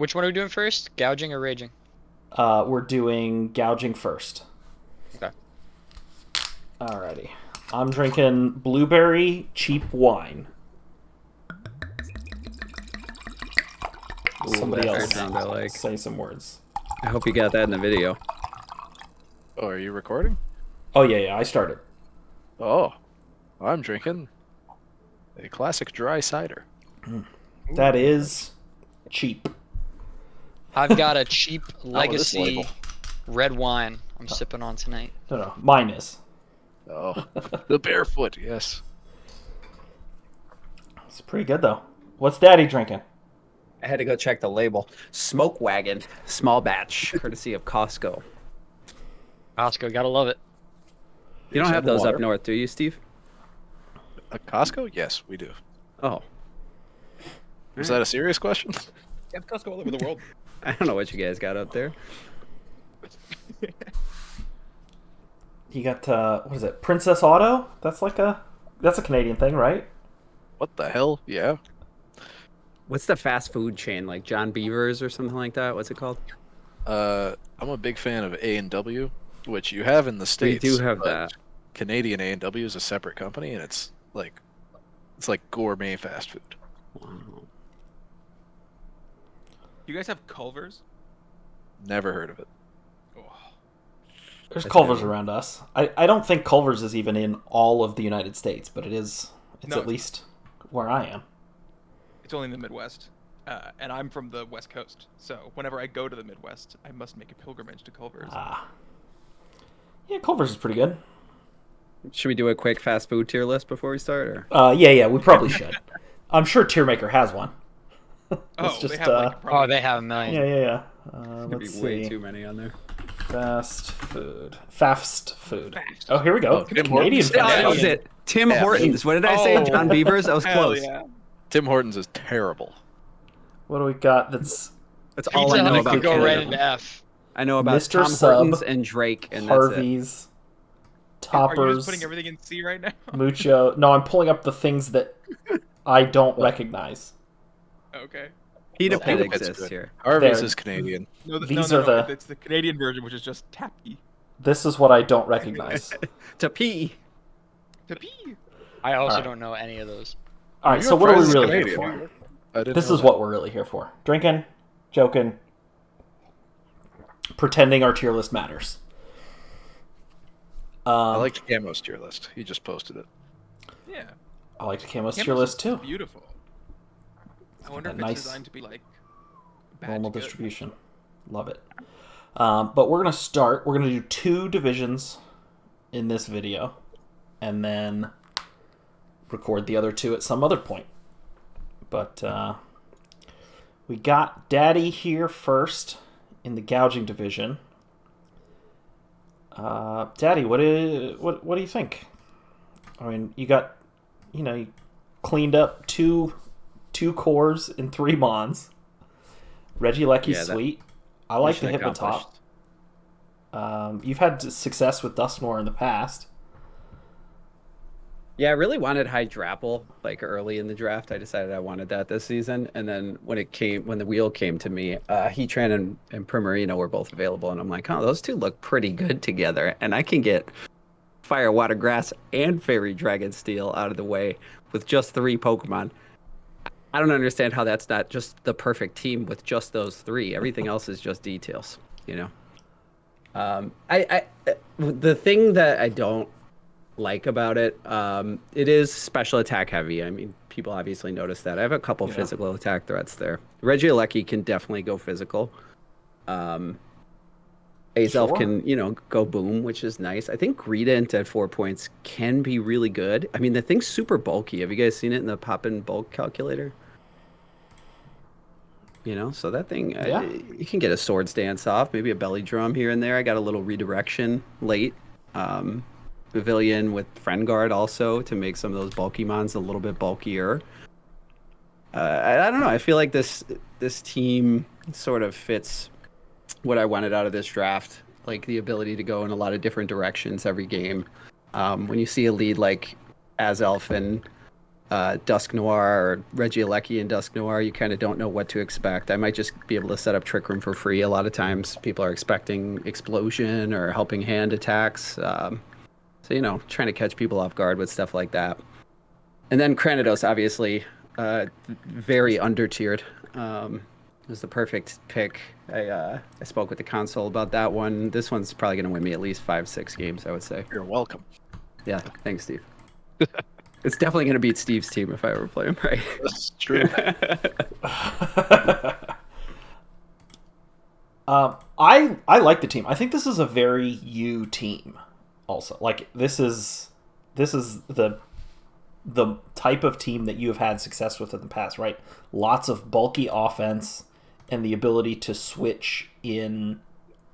Which one are we doing first? Gouging or raging? We're doing gouging first. Okay. Alrighty. I'm drinking blueberry cheap wine. Somebody Ooh, else sound I like. say some words. I hope you got that in the video. Oh, are you recording? Oh, yeah, I started. Oh, I'm drinking a classic dry cider. That is cheap. I've got a cheap Not with this legacy label. red wine I'm sipping on tonight. No, mine is. Oh, the barefoot, yes. It's pretty good, though. What's Daddy drinking? I had to go check the label. Smoke Wagon, small batch, courtesy of Costco. Costco, gotta love it. You don't have those water. up north, do you, Steve? A Costco? Yes, we do. Oh. Was that a serious question? You have Costco all over the world. I don't know what you guys got up there. You got, what is it, Princess Auto? That's a Canadian thing, right? What the hell? Yeah. What's the fast food chain, like John Beaver's or something like that? What's it called? I'm a big fan of A&W, which you have in the We States. do have but that. Canadian A&W is a separate company, and it's like gourmet fast food. Wow. You guys have Culver's? Never heard of it. Oh, There's That's Culver's good. around us. I don't think Culver's is even in all of the United States, but it's No. at least where I am. it's only in the Midwest. And I'm from the West Coast. So whenever I go to the Midwest, I must make a pilgrimage to Culver's. Ah. Yeah, Culver's is pretty good. Should we do a quick fast food tier list before we start? Or? Yeah, we probably should. I'm sure Tiermaker has one. Oh, just, they have like Oh, probably they have a million. Yeah. There'd be Let's way see. too many on there. Fast food. Fast food. Fast. Oh, here we go. Oh, Tim Canadian Hortons. Oh, fast that was food. it. Tim Yeah. Hortons. What did I say? Oh, John Beaver's? I was hell close. yeah. Tim Hortons is terrible. What do we got that's That's all Pizza I know Hut about could go Canada. right into F. I know about Mr. Tom Sub, Hortons and Drake, and that's it. Harvey's, Are you Toppers, just putting everything in C right now? Mucho? No, I'm pulling up the things that I don't recognize. Okay. Pita Well, Pit Pita Pit's exists good. here. Harvey's There. is Canadian. No, These no, are the- It's the Canadian version, which is just tappy. This is what I don't recognize. To pee. Tappy. I also Alright. don't know any of those. All right, New so York what are we Fries is really here Canadian. for? I didn't This know is that. what we're really here for. Drinking, joking, pretending our tier list matters. I liked Camo's tier list. He just posted it. Yeah. I liked Camo's tier Campbell's list is too. Beautiful. I wonder if that it's nice designed to be like bad Normal to good. distribution. Love it. But we're going to start. We're going to do 2 divisions in this video and then record the other 2 at some other point. But we got Daddy here first in the gouging division. Daddy, what do you think? I mean, you cleaned up two cores in 3 Mons. Reggie Lecky's Yeah, that- sweet. I like the Mission Hypnotop. accomplished. You've had success with Duskmore in the past. Yeah, I really wanted Hydrapple like early in the draft. I decided I wanted that this season, and then when the wheel came to me, Heatran and Primarina were both available, and I'm like, oh, those two look pretty good together, and I can get Fire, Water, Grass, and Fairy Dragon Steel out of the way with just 3 Pokemon. I don't understand how that's not just the perfect team with just those 3. Everything else is just details, you know. The thing that I don't like about it, it is special attack heavy. I mean, people obviously notice that. I have a couple physical attack threats there. Regieleki can definitely go physical. Azelf Sure. can, go boom, which is nice. I think Greedent at 4 points can be really good. I mean, the thing's super bulky. Have you guys seen it in the pop-in bulk calculator? So that thing, Yeah. you can get a Swords Dance off, maybe a Belly Drum here and there. I got a little redirection late. Pavilion with Friend Guard also to make some of those bulky mons a little bit bulkier. I don't know. I feel like this team sort of fits what I wanted out of this draft, like the ability to go in a lot of different directions every game. When you see a lead like Azelf and Dusk Noir or Regieleki and Dusk Noir, you kind of don't know what to expect. I might just be able to set up Trick Room for free. A lot of times people are expecting Explosion or Helping Hand attacks. So, trying to catch people off guard with stuff like that. And then Cranidos, obviously, very under-tiered. Was the perfect pick. I spoke with the console about that one. This one's probably going to win me at least 5-6 games, I would say. You're welcome. Yeah, thanks, Steve. It's definitely going to beat Steve's team if I ever play him right. That's true. I like the team. I think this is a very you team. Also, like this is the type of team that you have had success with in the past, right? Lots of bulky offense and the ability to switch in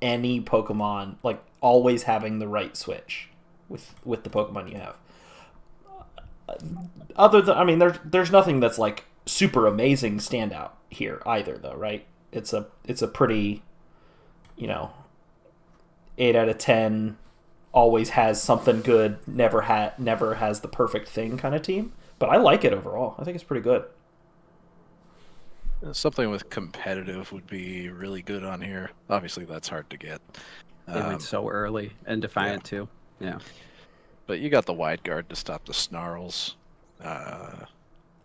any Pokemon, like always having the right switch with the Pokemon you have. Other than, I mean, there's nothing that's like super amazing standout here either, though, right? It's a pretty, 8 out of 10, always has something good, never has the perfect thing kind of team. But I like it overall. I think it's pretty good. Something with competitive would be really good on here. Obviously, that's hard to get. They went so early and Defiant too. Yeah. But you got the wide guard to stop the snarls.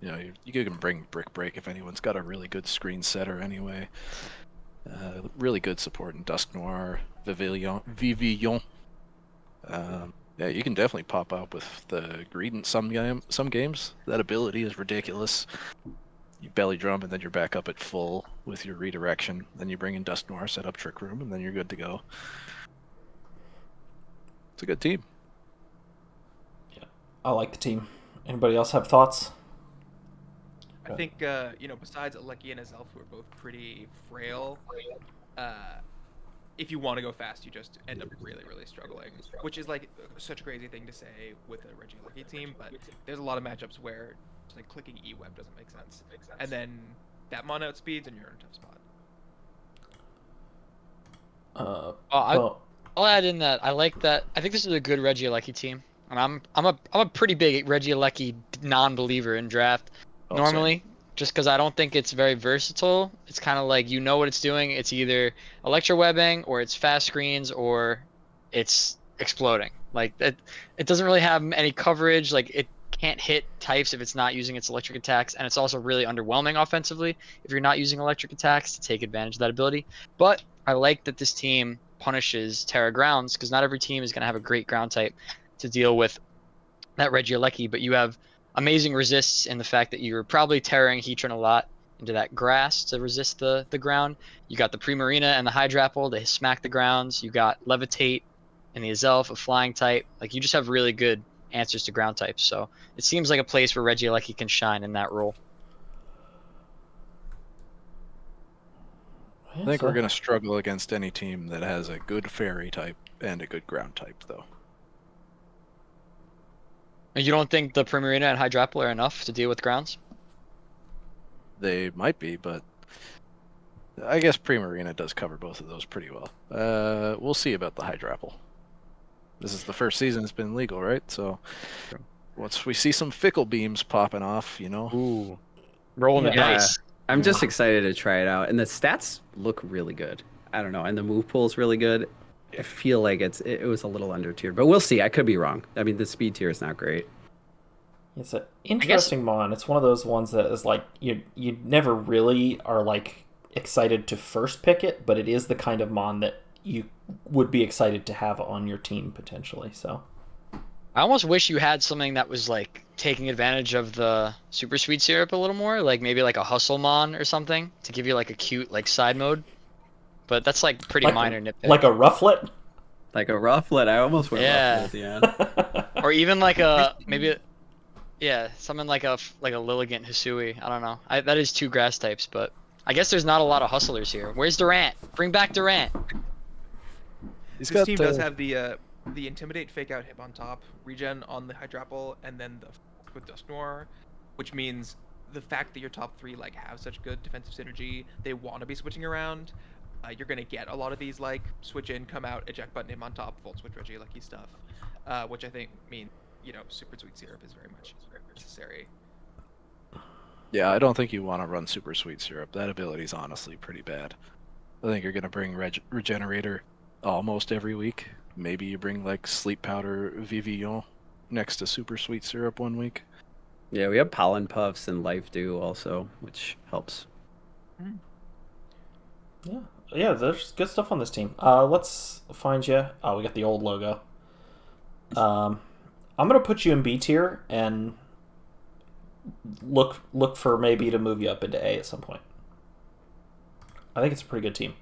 You can bring Brick Break if anyone's got a really good screen setter anyway. Really good support in Dusk Noir, Vivillon. Yeah, you can definitely pop up with the Greedent some games. That ability is ridiculous. You belly drum and then you're back up at full with your redirection. Then you bring in Dusk Noir, set up Trick Room, and then you're good to go. It's a good team. I like the team. Anybody else have thoughts? I think besides Aleki and Azelf, who are both pretty frail, if you want to go fast, you just end up really, really struggling, which is like such a crazy thing to say with a Regieleki team, but there's a lot of matchups where just like clicking E-Web doesn't make sense. And then that mon outspeeds and you're in a tough spot. I'll add in that I like that. I think this is a good Regieleki team, and I'm a pretty big Regieleki non-believer in draft normally, just because I don't think it's very versatile. It's kind of like what it's doing. It's either electrowebbing or it's fast screens or it's exploding. Like it doesn't really have any coverage. Like it can't hit types if it's not using its electric attacks, and it's also really underwhelming offensively if you're not using electric attacks to take advantage of that ability. But I like that this team punishes Terra Grounds, because not every team is going to have a great ground type to deal with that Regieleki, but you have amazing resists in the fact that you're probably Terraing Heatran a lot into that grass to resist the ground. You got the Primarina and the Hydrapple to smack the grounds. You got Levitate and the Azelf, a flying type. Like, you just have really good answers to ground types. So it seems like a place where Regieleki can shine in that role. I think we're going to struggle against any team that has a good fairy type and a good ground type, though. And you don't think the Primarina and Hydrapple are enough to deal with grounds? They might be, but I guess Primarina does cover both of those pretty well. We'll see about the Hydrapple. This is the first season it's been legal, right? So once we see some Fickle Beams popping off, Ooh. Rolling the Yeah. dice. I'm just excited to try it out. And the stats look really good. I don't know. And the move pool is really good. I feel like it was a little under tiered, but we'll see. I could be wrong. I mean, the speed tier is not great. It's an interesting mon. It's one of those ones that is like you never really are like excited to first pick it, but it is the kind of mon that you would be excited to have on your team potentially. So I almost wish you had something that was like taking advantage of the super sweet syrup a little more, like maybe like a Hustlemon or something to give you like a cute like side mode. But that's like pretty minor nitpick. Like a Rufflet? Like a Rufflet. I almost went Rufflet at the end. Or even like something like a Lilligant Hisui. I don't know. That is 2 grass types, but I guess there's not a lot of hustlers here. Where's Durant? Bring back Durant. This team does have the Intimidate, Fake Out, Hip on top, regen on the Hydrapple, and then the with Dusk Noir, which means the fact that your top 3 like have such good defensive synergy, they want to be switching around. You're gonna get a lot of these like switch in, come out, eject button, him on top, volt switch, Regieleki stuff, which I think means super sweet syrup is very much necessary. Yeah, I don't think you want to run Super Sweet Syrup. That ability is honestly pretty bad. I think you're going to bring Regenerator almost every week. Maybe you bring like Sleep Powder VBL next to Super Sweet Syrup one week. Yeah, we have Pollen Puffs and Life Dew also, which helps. Yeah, there's good stuff on this team. Let's find you. Oh, we got the old logo. I'm gonna put you in B tier and look for maybe to move you up into A at some point. I think it's a pretty good team.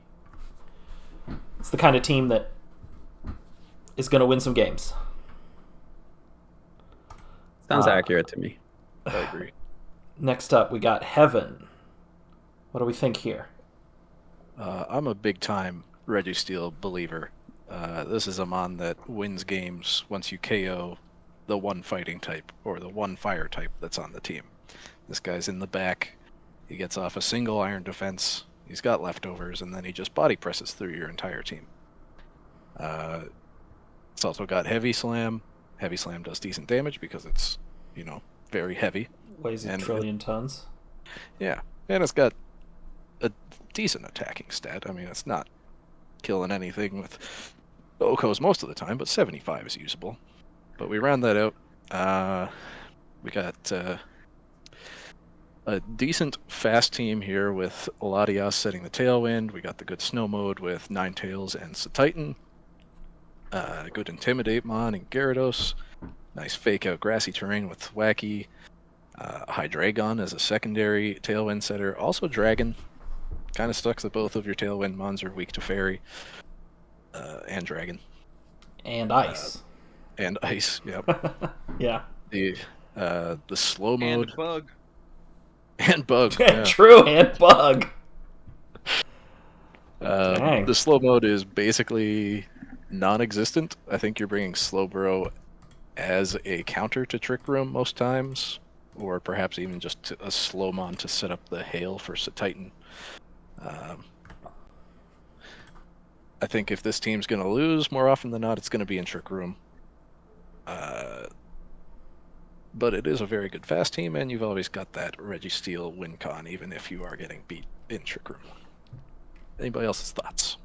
It's the kind of team that is going to win some games. Sounds accurate to me. I agree. Next up, we got Heaven. What do we think here? I'm a big time Registeel believer. This is a mon that wins games once you KO the one fighting type or the one fire type that's on the team. This guy's in the back. He gets off a single iron defense. He's got leftovers, and then he just body presses through your entire team. It's also got Heavy Slam. Heavy Slam does decent damage because it's, very heavy. Weighs a trillion tons. Yeah, and it's got a decent attacking stat. I mean, it's not killing anything with Okos most of the time, but 75 is usable. But we round that out. We got a decent fast team here with Latias setting the tailwind. We got the good snow mode with Ninetales and Satitan. Good Intimidate Mon and Gyarados. Nice fake out grassy terrain with Wacky. Hydreigon as a secondary tailwind setter. Also Dragon. Kind of sucks that both of your tailwind mons are weak to Fairy. And Dragon. And Ice. And Ice, yep. Yeah. The slow mode. And Bug. And Bug. Yeah. True, and Bug. The slow mode is basically non-existent. I think you're bringing Slowbro as a counter to Trick Room most times, or perhaps even just a Slowmon to set up the Hail for Satitan. I think if this team's going to lose, more often than not, it's going to be in Trick Room. But it is a very good fast team, and you've always got that Registeel win con, even if you are getting beat in Trick Room. Anybody else's thoughts?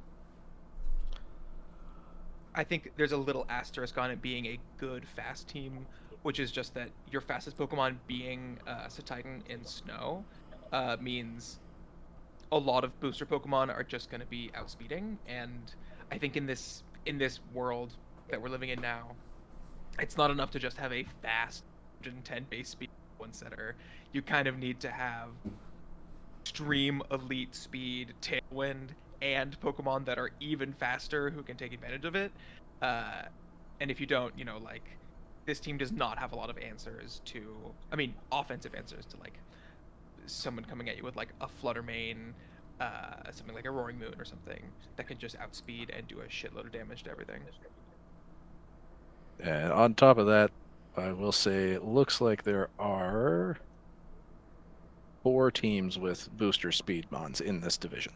I think there's a little asterisk on it being a good fast team, which is just that your fastest Pokemon being Satitan in Snow means a lot of booster Pokemon are just going to be outspeeding, and I think in this world that we're living in now, it's not enough to just have a fast 110 base speed one setter. You kind of need to have extreme elite speed, tailwind, and Pokemon that are even faster who can take advantage of it. And if you don't, this team does not have a lot of answers to, offensive answers to someone coming at you with a Flutter Mane, something like a Roaring Moon or something that can just outspeed and do a shitload of damage to everything. And on top of that, I will say it looks like there are 4 teams with booster speed mons in this division.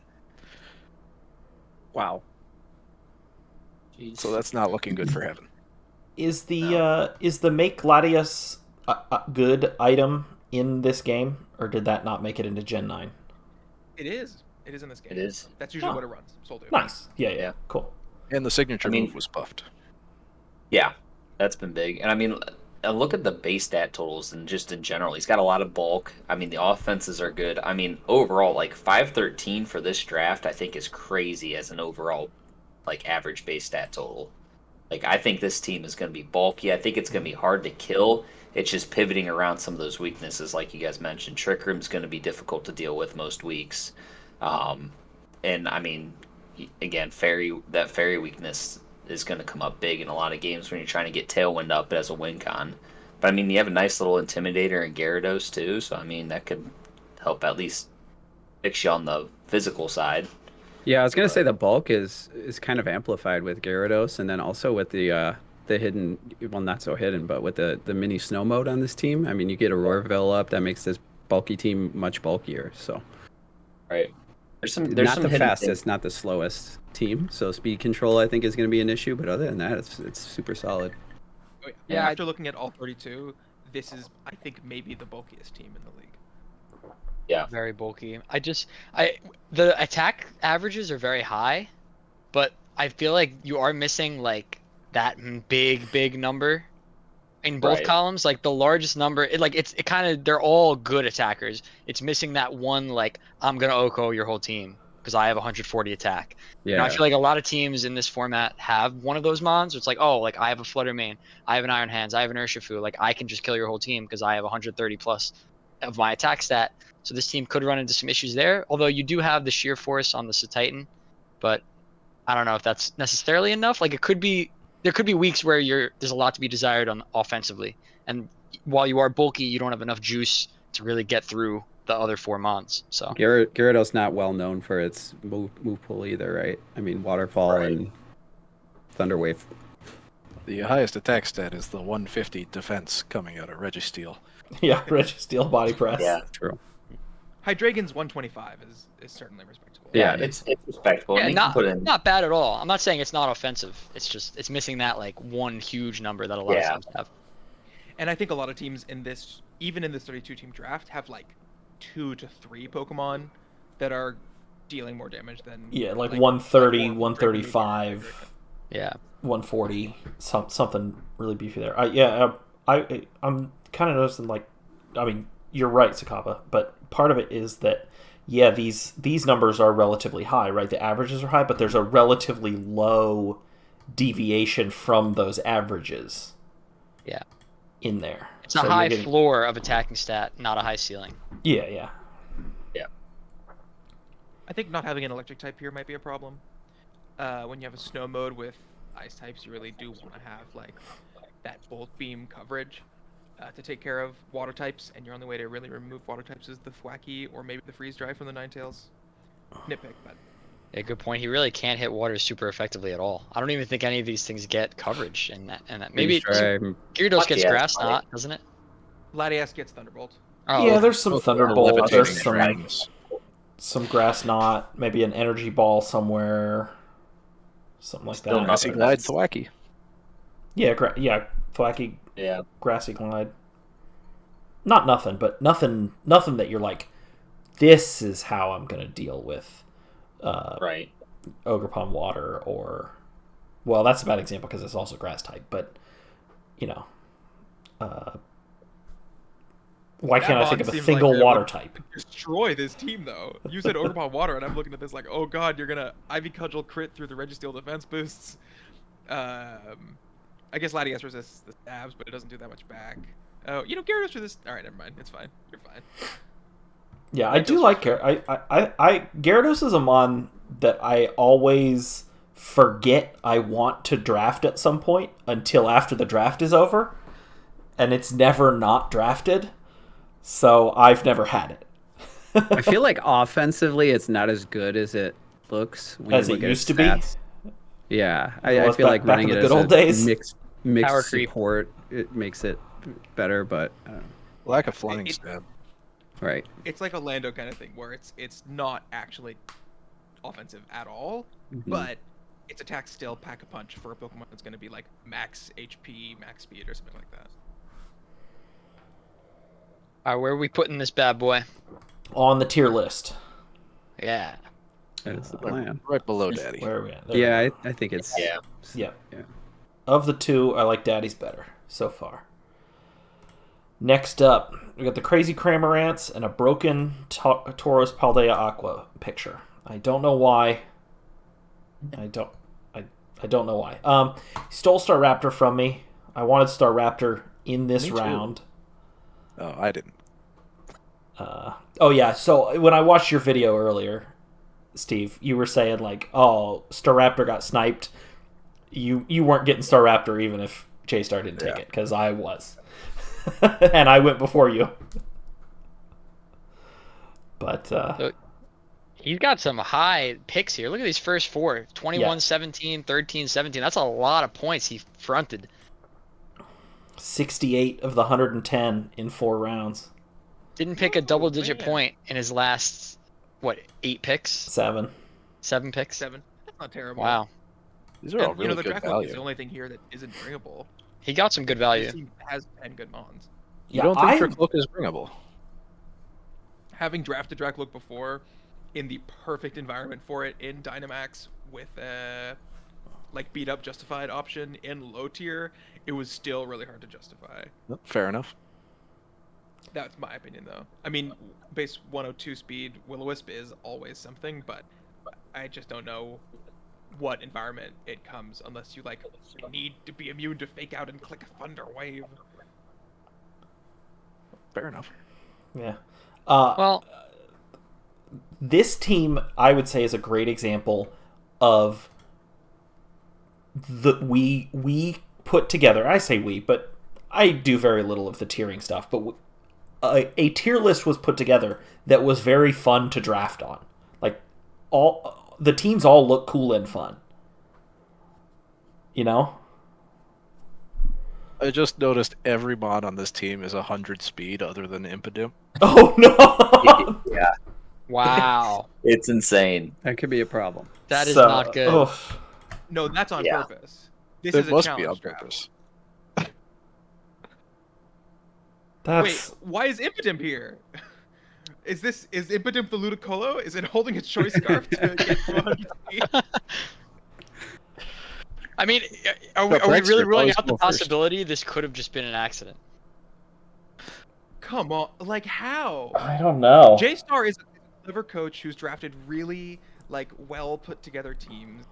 Wow. Jeez. So that's not looking good for Heaven. Is the Make Gladius a good item in this game, or did that not make it into Gen 9? It is. It is in this game. It is. That's usually what it runs. Soul Dew. Nice. Yeah. Cool. And the signature move was buffed. Yeah, that's been big. And look at the base stat totals and just in general. He's got a lot of bulk. The offenses are good. Overall, 513 for this draft, I think is crazy as an overall, average base stat total. I think this team is going to be bulky. I think it's going to be hard to kill. It's just pivoting around some of those weaknesses, like you guys mentioned. Trick Room's going to be difficult to deal with most weeks. Again, Fairy weakness is going to come up big in a lot of games when you're trying to get Tailwind up as a win con. But you have a nice little Intimidator in Gyarados too, so that could help at least fix you on the physical side. Yeah, I was gonna say the bulk is kind of amplified with Gyarados, and then also with the hidden, well, not so hidden, but with the mini snow mode on this team. You get a Roarville up that makes this bulky team much bulkier. So, right. There's not some the hidden fastest, things. not the slowest team. So speed control, I think, is going to be an issue. But other than that, it's super solid. Yeah, after looking at all 32, this is, I think, maybe the bulkiest team in the league. Yeah. Very bulky. The attack averages are very high, but I feel like you are missing like that big number in both Right. columns. Like the largest number, it kind of they're all good attackers. It's missing that one like I'm gonna Oko your whole team because I have 140 attack. Yeah. I feel like a lot of teams in this format have one of those mons. It's like, oh, like I have a Flutter Mane, I have an Iron Hands, I have an Urshifu. Like I can just kill your whole team because I have 130 plus of my attack stat. So this team could run into some issues there. Although you do have the sheer force on the Titan, but I don't know if that's necessarily enough. Like there could be weeks where there's a lot to be desired on offensively, and while you are bulky, you don't have enough juice to really get through the other 4 mons. So Gyarados not well known for its move pool either, right? I mean, Waterfall and Thunderwave. The highest attack stat is the 150 defense coming out of Registeel. Yeah, Registeel body press. Yeah. True. Hydreigon's 125 is certainly respectable. Yeah, it's respectable. yeah, And you not can put in, not bad at all. I'm not saying it's not offensive. It's missing that like one huge number that a lot of teams have. And I think a lot of teams even in this 32 team draft, have like 2 to 3 Pokemon that are dealing more damage than like 130, 4, 135, Yeah. 140, something really beefy there. I'm kind of noticing, like, I mean, you're right, Sakaba, but part of it is that, yeah, these numbers are relatively high, right? The averages are high, but there's a relatively low deviation from those averages. Yeah. In there. It's a high floor of attacking stat, not a high ceiling. Yeah. I think not having an electric type here might be a problem. When you have a snow mode with ice types, you really do want to have like that bolt beam coverage to take care of water types, and your only way to really remove water types is the Thwackey or maybe the Freeze Dry from the Ninetales. Nitpick, but Yeah, good point. He really can't hit water super effectively at all. I don't even think any of these things get coverage in that. Maybe Gyarados gets Grass Knot, doesn't it? Latias gets Thunderbolt. Oh, yeah, there's some Thunderbolt. Levitating There's dragons. some Grass Knot, maybe an Energy Ball somewhere, something like Still that. nothing. Glide Thwackey. Yeah, Thwackey, Yeah. Grassy Glide. Not nothing, but nothing that you're like, this is how I'm gonna deal with Right. Ogerpon Water, or, well, that's a bad example because it's also Grass type, but why can't I think of a single water type? Destroy this team though. You said Ogerpon Water, and I'm looking at this like, oh god, you're gonna Ivy Cudgel crit through the Registeel defense boosts. I guess Latias resists the stabs, but it doesn't do that much back. Oh, Gyarados resists. All right, never mind. It's fine. You're fine. Yeah, I do like Gyarados is a mon that I always forget I want to draft at some point until after the draft is over, and it's never not drafted, so I've never had it. I feel like offensively it's not as good as it looks when As you it look used at to be? stats. Yeah, Well, I feel like back in running the it good as old a days. mixed Power creep. support, it makes it better, but I don't know. Lack of flying stab. Right. It's like a Lando kind of thing where it's not actually offensive at all, Mm-hmm. but its attack still pack a punch for a Pokemon that's going to be like max HP, max speed, or something like that. All right, where are we putting this bad boy? On the tier list. Yeah. That's the plan. Right below Daddy. Where are we at? There we go. Yeah, I think it's Yeah. Yeah. Of the two, I like Daddy's better so far. Next up, we got the Crazy Cramorants and a broken Tauros Paldea Aqua picture. I don't know why. I don't know why. He stole Staraptor from me. I wanted Staraptor in this Me too. round. Oh, I didn't. Oh yeah, so when I watched your video earlier, Steve, you were saying like, oh, Staraptor got sniped. You weren't getting Staraptor even if J-Star didn't take it, because I was. And I went before you. But He's got some high picks here. Look at these first 4. 21, 17, 13, 17. That's a lot of points he fronted. 68 of the 110 in 4 rounds. Didn't pick a double-digit point in his last, 8 picks? 7. 7 picks? 7. That's not terrible. Wow. These are all And, really the good draft look is value. the only thing here that isn't bringable. He got some good value. This team has 10 good mons. You don't think Tricloak is bringable? having drafted Dracloak before in the perfect environment for it in Dynamax with like beat up justified option in low tier, it was still really hard to justify. Fair enough. That's my opinion, though. I mean, base 102 speed, Will-O-Wisp is always something, but I just don't know what environment it comes unless you like need to be immune to fake out and click a Thunder Wave. Fair enough. Yeah. Well, This team, I would say, is a great example of we put together. I say we, but I do very little of the tiering stuff. But a tier list was put together that was very fun to draft on. Like all the teams all look cool and fun. You know. I just noticed every mod on this team is 100 speed other than Impidimp. Oh no! Yeah, wow. it's insane. That could be a problem. That is not good. Oof. No, that's on Yeah. purpose. This It is a must be challenge on draft. purpose. That's Wait, why is Impidimp here? Is Impidimp the Ludicolo? Is it holding its choice scarf to get 100 speed? I mean, are we Prankster, really ruling always out the go first. possibility this could have just been an accident? Come on, like how? I don't know. J-Star is a clever coach who's drafted really like well put together teams.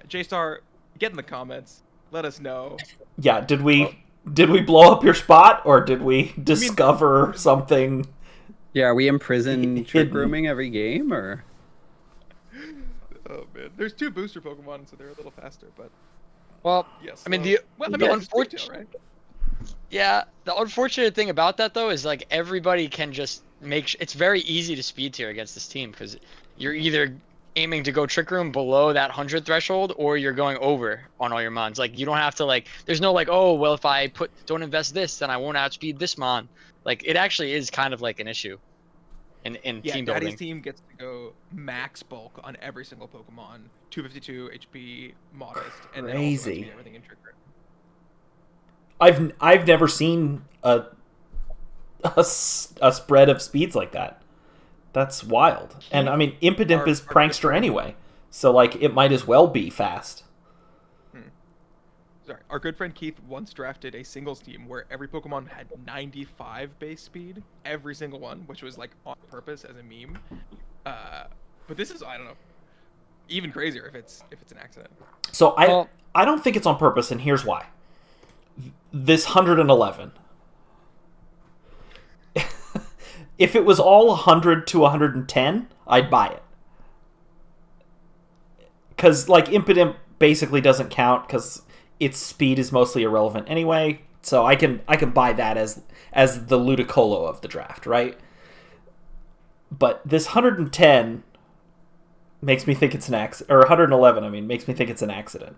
J-Star, get in the comments. Let us know. Yeah, did we blow up your spot, or did we discover something? Yeah, are we imprison trick Hidden. rooming every game, or? Oh man, there's 2 booster Pokemon, so they're a little faster, but Well, yes. I mean, slow. the well, the it's unfortunate, retail, right? yeah, the unfortunate thing about that though is like everybody can just it's very easy to speed tier against this team because you're either aiming to go Trick Room below that 100 threshold or you're going over on all your mons. Like you don't have to like, there's no like, oh well, if I don't invest this, then I won't outspeed this mon. Like it actually is kind of like an issue in Yeah, team Daddy's building. team gets to go max bulk on every single Pokemon, 252 HP, modest, and then also Crazy. outspeed everything in Trick Room. I've never seen a spread of speeds like that. That's wild. And I mean, Impidimp is Our prankster anyway, so like it might as well be fast. Sorry, our good friend Keith once drafted a singles team where every Pokemon had 95 base speed, every single one, which was like on purpose as a meme. But this is, I don't know, even crazier if it's an accident. So Well- I don't think it's on purpose, and here's why. This 111. If it was all 100 to 110, I'd buy it. Because like Impidimp basically doesn't count because its speed is mostly irrelevant anyway. So I can buy that as the Ludicolo of the draft, right? But this 110 makes me think it's an accident, or 111. I mean, makes me think it's an accident.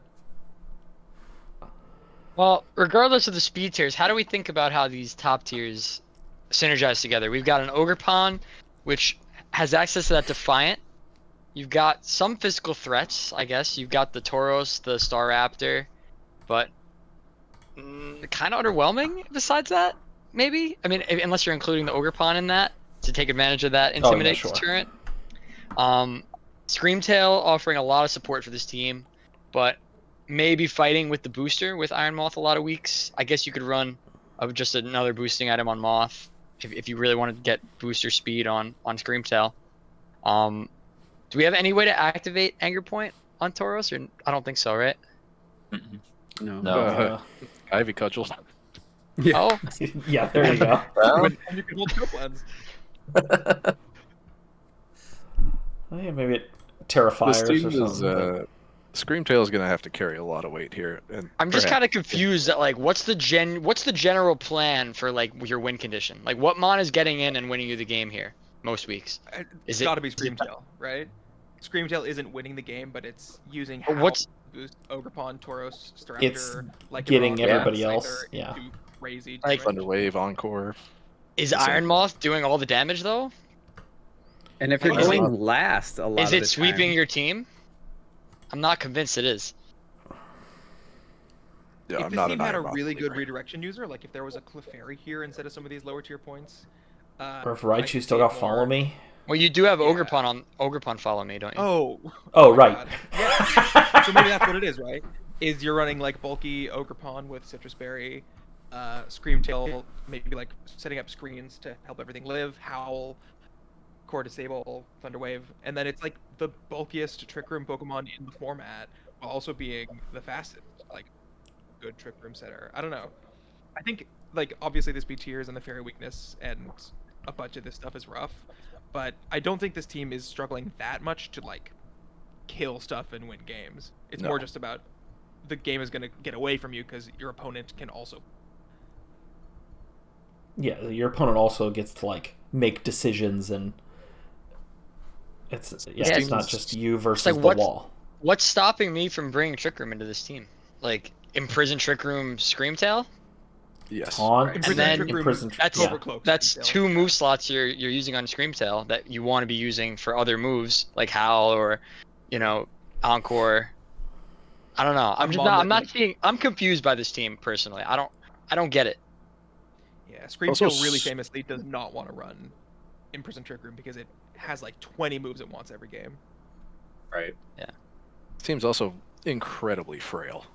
Well, regardless of the speed tiers, how do we think about how these top tiers synergize together? We've got an Ogerpon, which has access to that Defiant. You've got some physical threats, I guess. You've got the Tauros, the Staraptor, but kind of underwhelming besides that, maybe? I mean, unless you're including the Ogerpon in that to take advantage of that Intimidate sure. deterrent. Screamtail offering a lot of support for this team, but maybe fighting with the booster with Iron Moth a lot of weeks. I guess you could run just another boosting item on Moth if you really wanted to get booster speed on Screamtail. Do we have any way to activate Anger Point on Tauros? Or I don't think so, right? No. Ivy Cudgel. Yeah. Oh, Yeah, there you go. Well, And you can hold Cope Lens. Yeah, maybe it Terrafires This team or something. is Screamtail is gonna have to carry a lot of weight here. And I'm just perhaps- kind of confused at like what's the general plan for like your win condition? Like what mon is getting in and winning you the game here most weeks? It's Is it- got to be Screamtail, right? Screamtail isn't winning the game, but it's using how What's- boost Ogerpon, Tauros, Staraptor, It's like getting everybody Scyther else, yeah. into crazy Like- damage. Thunder Wave Encore. Is Exactly. Iron Moth doing all the damage though? And if you're Is going it- last a lot Is of it the sweeping time, your team? I'm not convinced it is. Yeah, If I'm this not team an had a Iron Moth really good believer. redirection user, like if there was a Clefairy here instead of some of these lower tier points, Or if I Raichu could still see it got Follow more. Me. Well, you do have Yeah. Ogrepon follow me, don't you? Oh, my right. God. Yeah. So maybe that's what it is, right? Is you're running like bulky Ogrepon with Citrus Berry, Screamtail, maybe like setting up screens to help everything live, Howl, Core Disable, Thunderwave, and then it's like the bulkiest Trick Room Pokemon in the format, while also being the fastest, like good Trick Room setter. I don't know. I think like obviously this B tiers and the Fairy Weakness and a bunch of this stuff is rough, but I don't think this team is struggling that much to like kill stuff and win games. It's more No. just about the game is going to get away from you because your opponent can also. Yeah, your opponent also gets to like make decisions, and it's not just you versus like, the what's- wall. What's stopping me from bringing Trick Room into this team? Like, imprison Trick Room Screamtail? Yes. Taunt, Imprison then Trick Room, imprison, that's yeah. Overcloak. That's Screamtail. 2 move slots you're using on Screamtail that you want to be using for other moves like Howl or, Encore. I don't know. I'm confused by this team personally. I don't get it. Yeah, Also Screamtail really s- famously does not want to run Imprison Trick Room because it has like 20 moves it wants every game. Right. Team's also incredibly frail.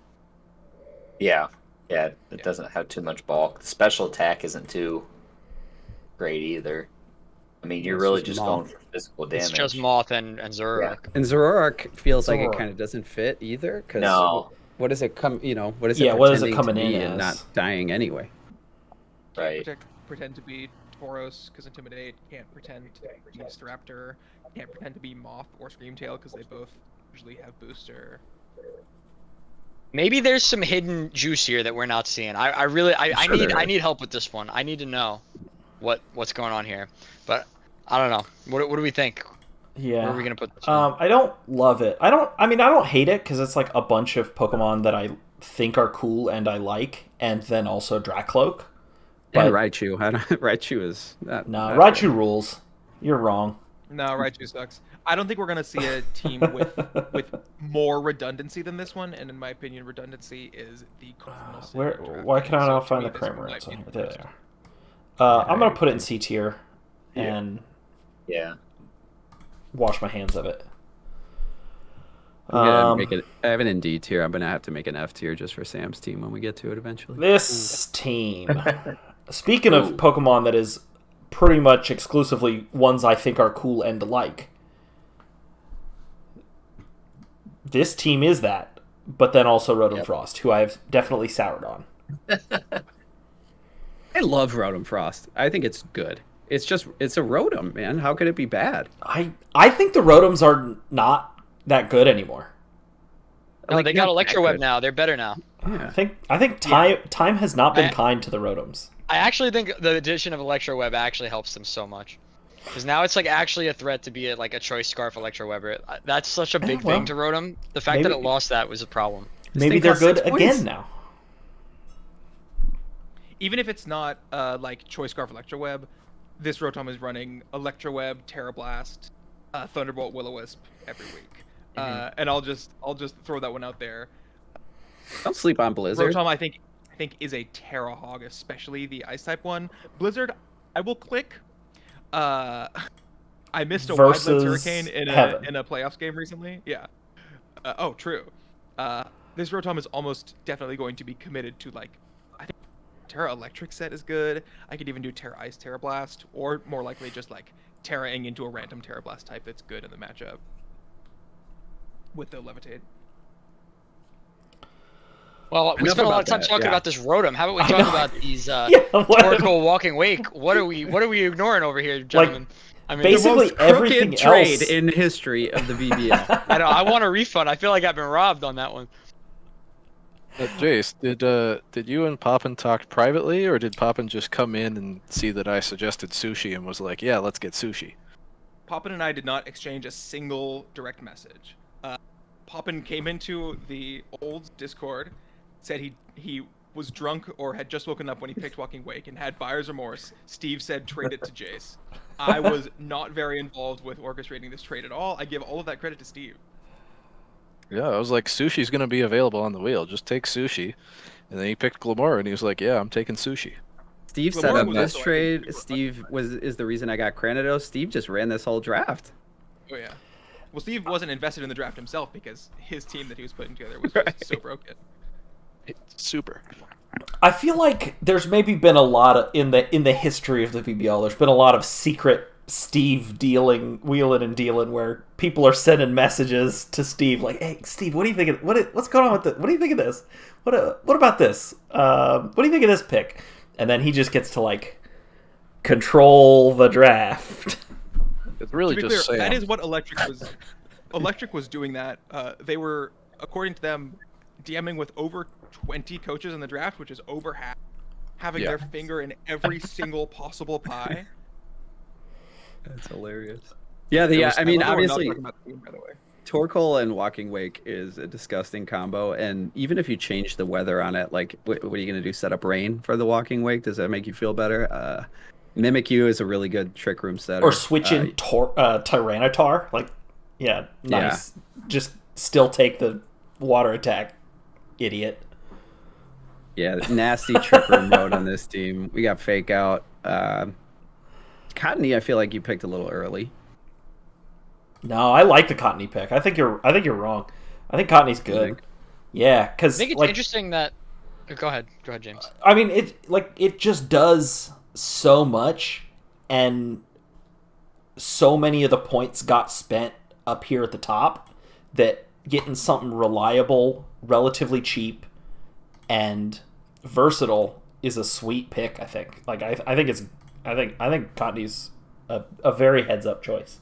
Yeah. Yeah. It Yeah. doesn't have too much bulk. The special attack isn't too great either. I mean, you're It's really just just Moth. going for physical damage. It's just Moth and Zoroark. And Zoroark feels like it Zoroark. kind of doesn't fit either. Because No. what does it come? What is Yeah, it what is it pretending to coming in be and as? not dying anyway? Right. Pretend to be Tauros because Intimidate. Can't pretend to be Staraptor. Can't pretend to be Moth or Screamtail because they both usually have booster. Maybe there's some hidden juice here that we're not seeing. I really Sure there I is. need help with this one. I need to know what's going on here. But I don't know. What do we think? Yeah. Where are we gonna put this one? I don't love it. I don't hate it because it's like a bunch of Pokemon that I think are cool and I like, and then also Dracloak. And But Raichu. Raichu is not. no, not Raichu great. rules. You're wrong. No, Raichu sucks. I don't think we're gonna see a team with more redundancy than this one, and in my opinion, redundancy is the cardinal sin Where? of drafting. Why can I So not to find me, the this one Kramer? might be the There worst. they are. Yeah, I'm gonna I put it in agree. C tier, Yeah. and Yeah. wash my hands of it. I'm gonna make it. I have it in D tier. I'm gonna have to make an F tier just for Sam's team when we get to it eventually. This team. Speaking of Ooh. Pokemon that is pretty much exclusively ones I think are cool and like, this team is that, but then also Rotom Yep. Frost, who I've definitely soured on. I love Rotom Frost. I think it's good. It's a Rotom, man. How could it be bad? I think the Rotoms are not that good anymore. No, they got not that Electro Web good. now. They're better now. Yeah. I think time has not been I- kind to the Rotoms. I actually think the addition of Electro Web actually helps them so much. Because now it's like actually a threat to be like a Choice Scarf Electro Webber. That's such a big well, thing to Rotom. The fact that maybe- it lost that was a problem. Maybe thing they're costs good 6 again points. now. Even if it's not like Choice Scarf Electro Web, this Rotom is running Electro Web, Terra Blast, Thunderbolt, Will-O-Wisp every week. And I'll just throw that one out there. Don't sleep on Blizzard. Rotom, I think is a Terra Hog, especially the Ice type one. Blizzard, I will click. I missed a Versus Wildlands Hurricane Heaven. in a playoffs game recently. Yeah. Oh, true. This Rotom is almost definitely going to be committed to like. I think Terra Electric set is good. I could even do Terra Ice, Terra Blast, or more likely just like Terra-ing into a random Terra Blast type that's good in the matchup with the Levitate. Well, we Enough spent a lot about of time that, talking yeah. about this Rotom. How about we I talk know. about these Yeah, what? Oracle Walking Wake? What are we ignoring over here, gentlemen? I mean, basically- The most everything crooked trade else- in history of the VBL. I know. I want a refund. I feel like I've been robbed on that one. Jace, did you and Poppin talk privately, or did Poppin just come in and see that I suggested sushi and was like, "Yeah, let's get sushi"? Poppin and I did not exchange a single direct message. Poppin came into the old Discord, said he was drunk or had just woken up when he picked Walking Wake and had buyer's remorse. Steve said trade it to Jace. I was not very involved with orchestrating this trade at all. I give all of that credit to Steve. Yeah, I was like, "Sushi's gonna be available on the wheel. Just take sushi," and then he picked Glamora, and he was like, "Yeah, I'm taking sushi." Steve Well, set Warren up was this also, I think, trade. super Steve is the reason I got Granados. Steve just ran this whole draft. Oh yeah. Well, Steve wasn't invested in the draft himself because his team that he was putting together was Right. just so broken. Super. I feel like there's maybe been a lot of in the history of the VBL. There's been a lot of secret Steve wheeling and dealing where people are sending messages to Steve like, "Hey, Steve, what do you think? What's going on with this? What do you think of this? What about this? What do you think of this pick?" And then he just gets to like control the draft. It's really To be just clear, Sam. that is what Electric was. Electric was doing that. They were, according to them, DMing with over 20 coaches in the draft, which is over half, having Yeah. their finger in every single possible pie. That's hilarious. Yeah, I I mean, love that we're not obviously, talking about the team, by the way. Torkoal and Walking Wake is a disgusting combo, and even if you change the weather on it, like, what are you gonna do? Set up rain for the Walking Wake? Does that make you feel better? Mimikyu is a really good trick room setter. Or switch in Tyranitar. Like, yeah, nice. Yeah. Just still take the water attack, idiot. Yeah, nasty trick room mode on this team. We got Fake Out. Cottony, I feel like you picked a little early. No, I like the Cottony pick. I think you're wrong. I think Cottony's good. think? Yeah, I because think it's like, interesting that. Go ahead, James. I mean, it just does so much, and so many of the points got spent up here at the top that getting something reliable, relatively cheap, and versatile is a sweet pick. I think. Like I think Cottony's a very heads up choice.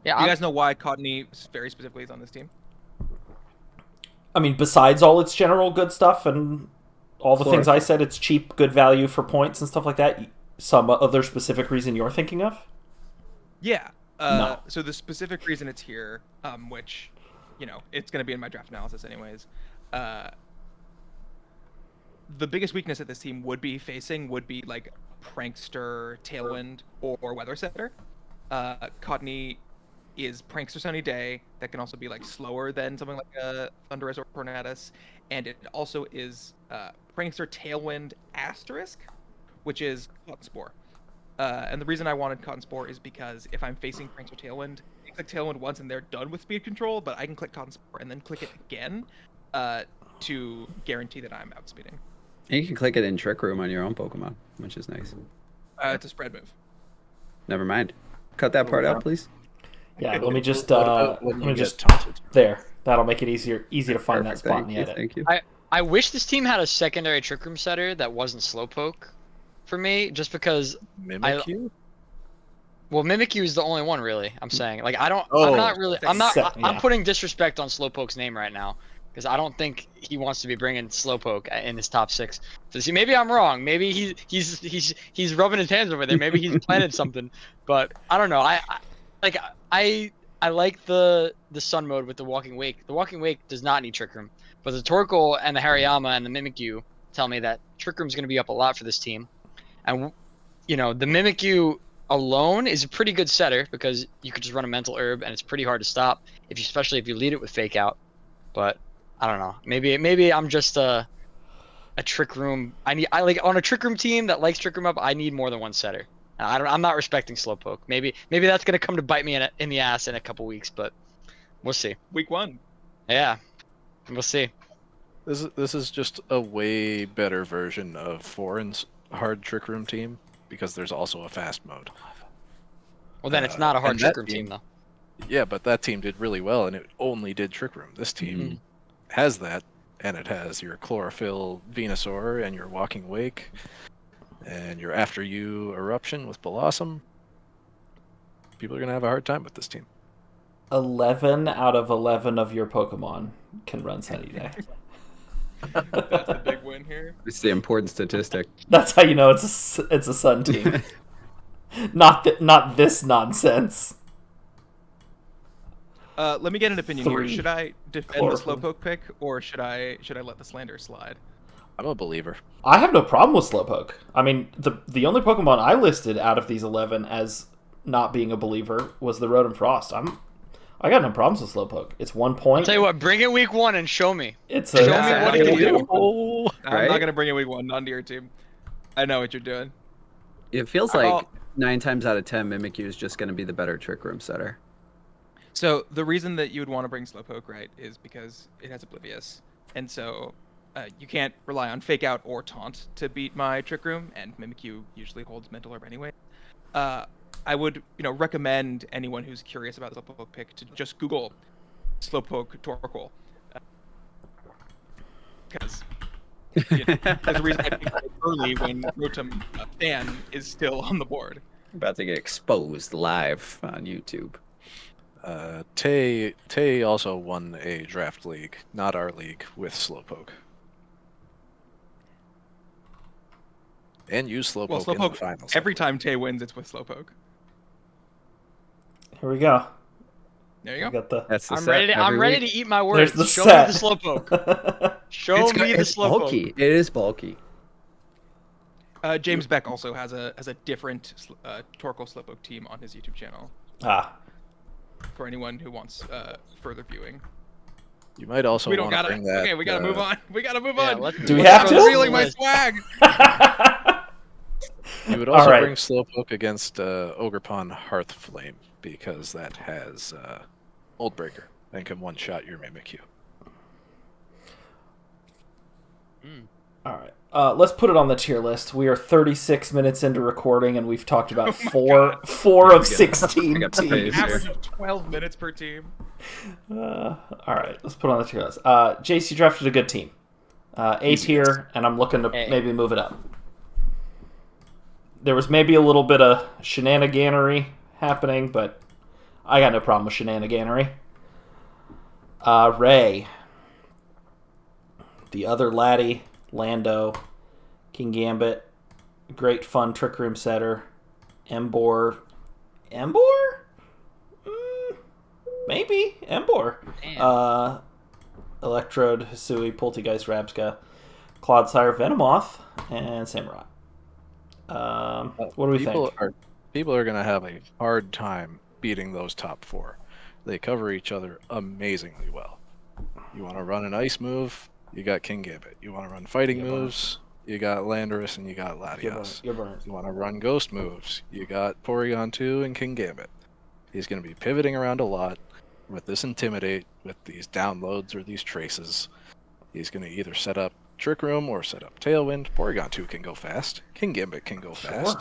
Yeah, Do you guys know why Cottony very specifically is on this team? I mean, besides all its general good stuff and all the things I said, it's cheap, good value for points and stuff like that. Some other specific reason you're thinking of? Yeah. No. So the specific reason it's here, which, it's going to be in my draft analysis anyways. The biggest weakness that this team would be like Prankster, Tailwind, or Weather Setter. Cottony is Prankster Sunny Day that can also be like slower than something like a Thundurus or Tornadus, and it also is Prankster Tailwind Asterisk, which is Cotton Spore. And the reason I wanted Cotton Spore is because if I'm facing Prankster Tailwind, I click Tailwind once and they're done with speed control, but I can click Cotton Spore and then click it again to guarantee that I'm outspeeding. And you can click it in Trick Room on your own Pokemon, which is nice. It's a spread move. Never mind. Cut that part out, please. Yeah, let me just When let you me get just taunted. there. That'll make it easy to find that Perfect. spot in the Thank you. edit. Thank you. I wish this team had a secondary Trick Room setter that wasn't Slowpoke for me, just because. Mimikyu? Well, Mimikyu is the only one, really. I'm saying, like, I'm Oh, not really. I'm not. yeah. I'm putting disrespect on Slowpoke's name right now because I don't think he wants to be bringing Slowpoke in his top 6. So see, maybe I'm wrong. Maybe he's rubbing his hands over there. Maybe he's planted something, but I don't know. I like the Sun mode with the Walking Wake. The Walking Wake does not need Trick Room, but the Torkoal and the Hariyama and the Mimikyu tell me that Trick Room's going to be up a lot for this team, and the Mimikyu alone is a pretty good setter because you could just run a mental herb and it's pretty hard to stop especially if you lead it with Fake Out. But I don't know. Maybe I'm just a Trick Room. I like on a Trick Room team that likes Trick Room up. I need more than one setter. I'm not respecting Slowpoke. Maybe that's gonna come to bite me in the ass in a couple weeks, but we'll see. Week 1. Yeah, we'll see. This is just a way better version of Foreign's hard Trick Room team because there's also a fast mode. Well, then it's not a hard and Trick that Room team though. Yeah, but that team did really well, and it only did Trick Room. This team has that, and it has your Chlorophyll Venusaur and your Walking Wake, and your After You Eruption with Blossom. People are going to have a hard time with this team. 11 out of 11 of your Pokemon can run Sunny Day. That's the big win here. It's the important statistic. That's how you know it's a Sun team. Not this nonsense. Let me get an opinion 3 here. Should I defend Chlorophyll. the Slowpoke pick, or should I let the slander slide? I'm a believer. I have no problem with Slowpoke. I mean, the only Pokemon I listed out of these 11 as not being a believer was the Rotom Frost. I got no problems with Slowpoke. It's 1 point. I'll tell you what, bring it week 1 and show me. It's Show me what it can do. I'm not gonna bring it week 1, not to your team. I know what you're doing. It feels like 9 times out of 10, Mimikyu is just going to be the better Trick Room setter. So the reason that you would want to bring Slowpoke, right, is because it has Oblivious, and so you can't rely on Fake Out or Taunt to beat my Trick Room, and Mimikyu usually holds Mental Orb anyway. I would, recommend anyone who's curious about the Slowpoke pick to just Google Slowpoke Torkoal, because there's a reason I picked it early when Rotom Fan is still on the board. About to get exposed live on YouTube. Tay also won a draft league, not our league, with Slowpoke. And used Slowpoke, in the finals. Every time Tay wins, it's with Slowpoke. Here we go. There you go. Got the... That's the I'm set ready. every I'm ready week. to eat my words. There's the Show set. me the Slowpoke. Show me the It's Slowpoke. bulky. It is bulky. James Beck also has a different Torkoal Slowpoke team on his YouTube channel. For anyone who wants further viewing. You might also We don't want to gotta. bring that. Okay, we gotta move on. We gotta move on. Do we have to? I'm revealing my swag. You would also Alright. bring Slowpoke against Ogerpon Hearthflame, because that has Old Breaker and can one-shot your Mimikyu. All right. Let's put it on the tier list. We are 36 minutes into recording, and we've talked about four of 16 got teams. space. Average of 12 minutes per team. All right, let's put it on the tier list. Jace, you drafted a good team. A tier, and I'm looking to maybe move it up. There was maybe a little bit of shenaniganery happening, but I got no problem with shenaniganery. Ray. The other laddie, Lando, King Gambit, great fun Trick Room setter, Embor. Maybe Embor. Electrode, Hisui, Poltegeist, Rabska, Clodsire, Venomoth, and Samurott. What do we think? People are going to have a hard time beating those top four. They cover each other amazingly well. You want to run an ice move, you got King Gambit. You want to run fighting moves, you got Landorus and you got Latios. You're burnt. You want to run ghost moves, you got Porygon 2 and King Gambit. He's going to be pivoting around a lot with this Intimidate, with these downloads or these traces. He's going to either set up Trick Room or set up Tailwind. Porygon 2 can go fast. King Gambit can go fast.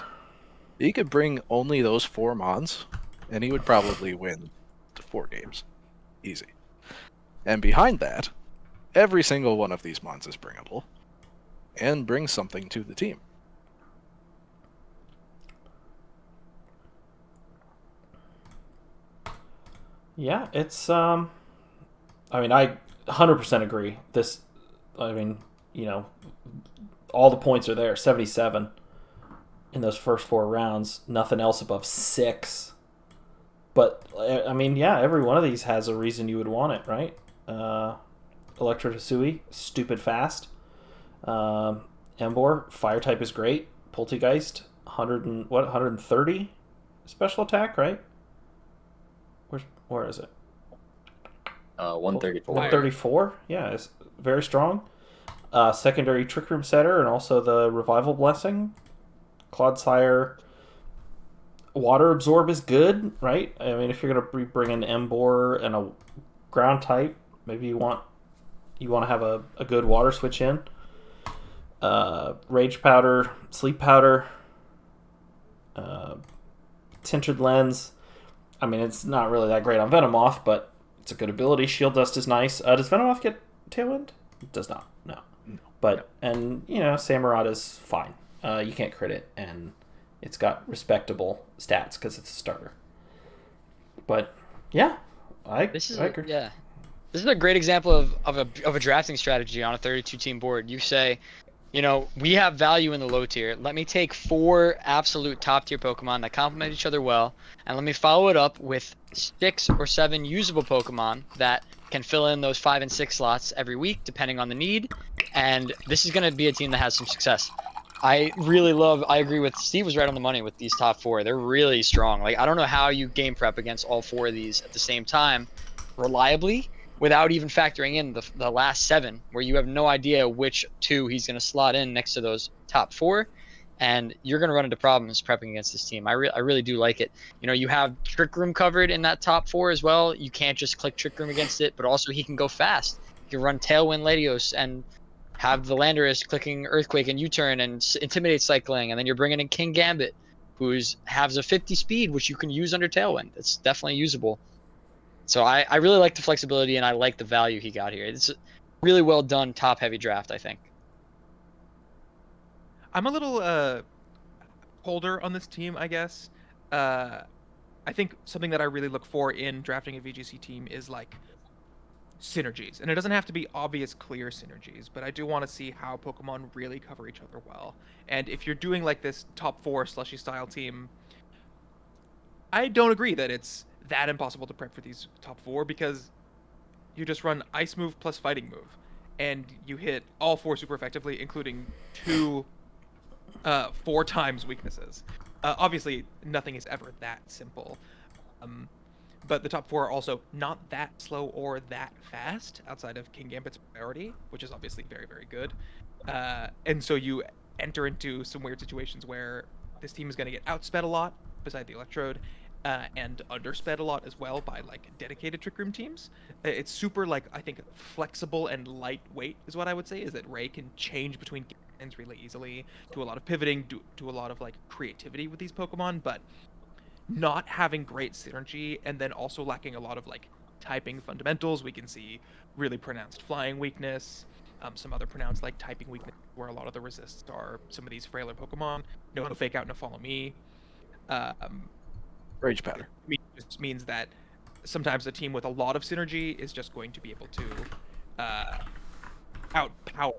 He could bring only those 4 Mons, and he would probably win the 4 games. Easy. And behind that, every single one of these Mons is bringable, and brings something to the team. Yeah, it's I mean, I 100% agree. All the points are there. 77 in those first 4 rounds. Nothing else above 6. But I mean, yeah, every one of these has a reason you would want it, right? Electro Hisui, stupid fast. Embor, fire type is great. Poltegeist, 130 special attack, right? Where is it? 134. 134, yeah, it's very strong. Secondary Trick Room setter, and also the Revival Blessing. Clodsire, Water Absorb is good, right? I mean, if you're gonna be bringing Embor and a ground type, maybe you want to have a good water switch in. Rage Powder, Sleep Powder, Tinted Lens. I mean, it's not really that great on Venomoth, but it's a good ability. Shield Dust is nice. Does Venomoth get Tailwind? It does not. No. But, and, Samurott is fine. You can't crit it, and it's got respectable stats because it's a starter. But, yeah, I agree. Yeah. This is a great example of a drafting strategy on a 32-team board. You say, we have value in the low tier. Let me take 4 absolute top-tier Pokemon that complement each other well, and let me follow it up with 6 or 7 usable Pokemon that can fill in those 5 and 6 slots every week, depending on the need. And this is going to be a team that has some success. I agree with Steve, was right on the money with these top 4. They're really strong. Like, I don't know how you game prep against all 4 of these at the same time reliably, without even factoring in the last 7, where you have no idea which 2 he's going to slot in next to those top 4. and you're going to run into problems prepping against this team. I really do like it. You know, you have Trick Room covered in that top 4 as well. You can't just click Trick Room against it, but also he can go fast. You can run Tailwind Latios and have the Landorus clicking Earthquake and U-turn and Intimidate cycling, and then you're bringing in King Gambit, who's has a 50 speed, which you can use under Tailwind. It's definitely usable. So I really like the flexibility, and I like the value he got here. It's a really well done top-heavy draft, I think. I'm a little colder on this team, I guess. I think something that I really look for in drafting a VGC team is like synergies, and it doesn't have to be obvious, clear synergies, but I do want to see how Pokemon really cover each other well. And if you're doing like this top 4 slushy style team, I don't agree that it's that impossible to prep for these top 4, because you just run Ice move plus Fighting move, and you hit all 4 super effectively, including 2 4 times weaknesses. Obviously, nothing is ever that simple. But the top 4 are also not that slow or that fast outside of King Gambit's priority, which is obviously very, very good. And so you enter into some weird situations where this team is going to get outsped a lot, beside the Electrode, and undersped a lot as well by like dedicated Trick Room teams. It's super, like, I think flexible and lightweight is what I would say, is that Ray can change between games really easily, do a lot of pivoting, do a lot of like creativity with these Pokemon, but not having great synergy, and then also lacking a lot of like typing fundamentals. We can see really pronounced flying weakness, some other pronounced like typing weakness where a lot of the resists are some of these frailer Pokemon. No fake out, no follow me. Rage pattern. It just means that sometimes a team with a lot of synergy is just going to be able to outpower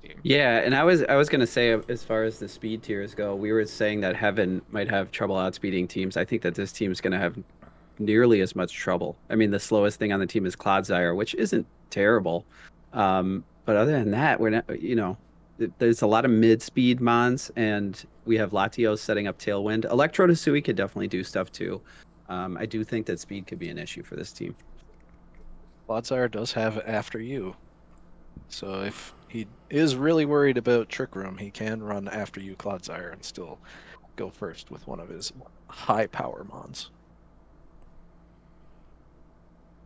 the team. Yeah, and I was gonna say, as far as the speed tiers go, we were saying that Heaven might have trouble outspeeding teams. I think that this team's gonna have nearly as much trouble. I mean, the slowest thing on the team is Clodsire, which isn't terrible. But other than that, we're not, there's a lot of mid-speed mons, and we have Latios setting up Tailwind. Electrode Hisui could definitely do stuff too. I do think that speed could be an issue for this team. Clodsire does have After You. So if he is really worried about Trick Room, he can run After You Clodsire and still go first with one of his high power mons.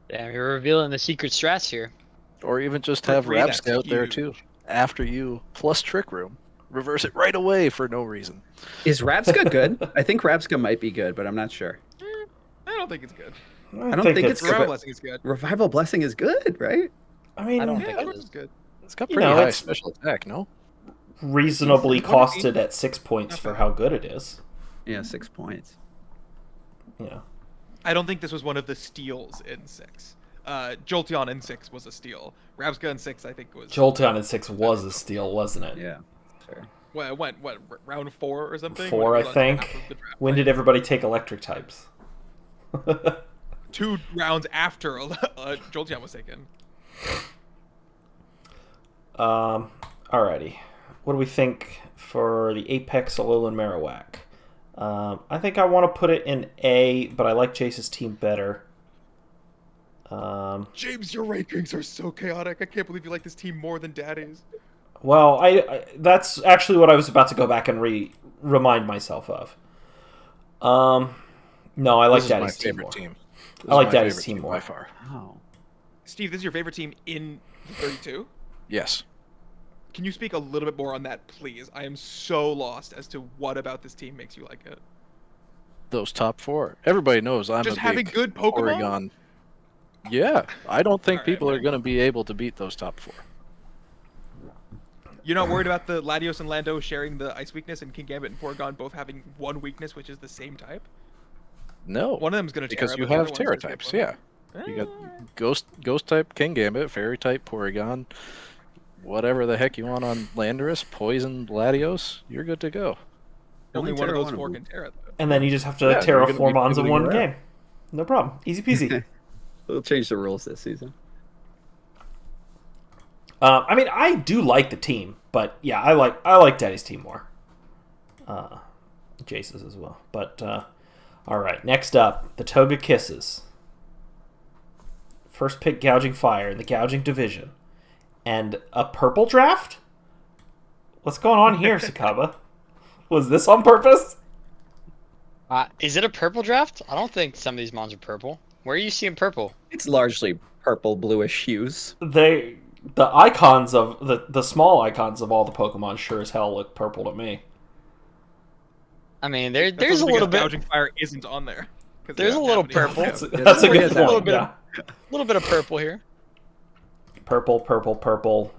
Damn, you're revealing the secret strats here. Or even just have free, that's Rapscout there huge. too. After You plus Trick Room. Reverse it right away for no reason. Is Rapska good? I think Rapska might be good, but I'm not sure. I don't think it's good. I don't think it's good. Revival Blessing is good. Revival Blessing is good, right? I mean, I don't Yeah, think of it course is. it's good. It's got You pretty know, high it's- special attack, no? reasonably What do you mean? costed at 6 points for how good it is. Yeah, 6 points. Yeah. I don't think this was one of the steals in 6. Jolteon in 6 was a steal. Rabsca in 6, I think, was... Jolteon in 6 was a steal, wasn't it? Yeah, fair. What, round 4 or something? 4, When I it was on half think. of the draft, When like, did everybody take electric types? 2 rounds after Jolteon was taken. Alrighty. What do we think for the Apex, Alolan Marowak? I think I want to put it in A, but I like Jace's team better. James, your rankings are so chaotic. I can't believe you like this team more than Daddy's. Well, I that's actually what I was about to go back and remind myself of. No, I like This is my Daddy's team favorite more. team. This I like is my Daddy's favorite team more. by far. Wow. Steve, this is your favorite team in the 32? Yes. Can you speak a little bit more on that, please? I am so lost as to what about this team makes you like it. Those top 4. Everybody knows I'm Just a having big good Pokemon? Oregon. Yeah, I don't think Alright, people are fine. going to be able to beat those top 4. You're not worried about the Latios and Lando sharing the ice weakness, and King Gambit and Porygon both having one weakness, which is the same type? No. One of them's going to because Terra, you but the have other Terra one's gonna types, get yeah. one. You got Ghost type King Gambit, Fairy type Porygon, whatever the heck you want on Landorus, Poison Latios, you're good to go. Only one of Terra those one 4 of can Terra, though. And then you just have to Yeah, you're gonna be terraform Mons in pivoting one around. game. No problem. Easy peasy. We'll change the rules this season. I mean, I do like the team, but yeah, I like Daddy's team more. Jace's as well. But all right, next up, the Toga Kisses. First pick Gouging Fire in the Gouging division, and a purple draft. What's going on here, Sakaba? Was this on purpose? Is it a purple draft? I don't think some of these mons are purple. Where are you seeing purple? It's largely purple, bluish hues. The icons of the small icons of all the Pokemon sure as hell look purple to me. I mean, That's there's a also little because bit. Gouging Fire isn't on there. 'Cause they There's a don't little have any purple. Pokemon. That's a good There's a point. little bit Yeah. little bit of purple here. Purple, purplish,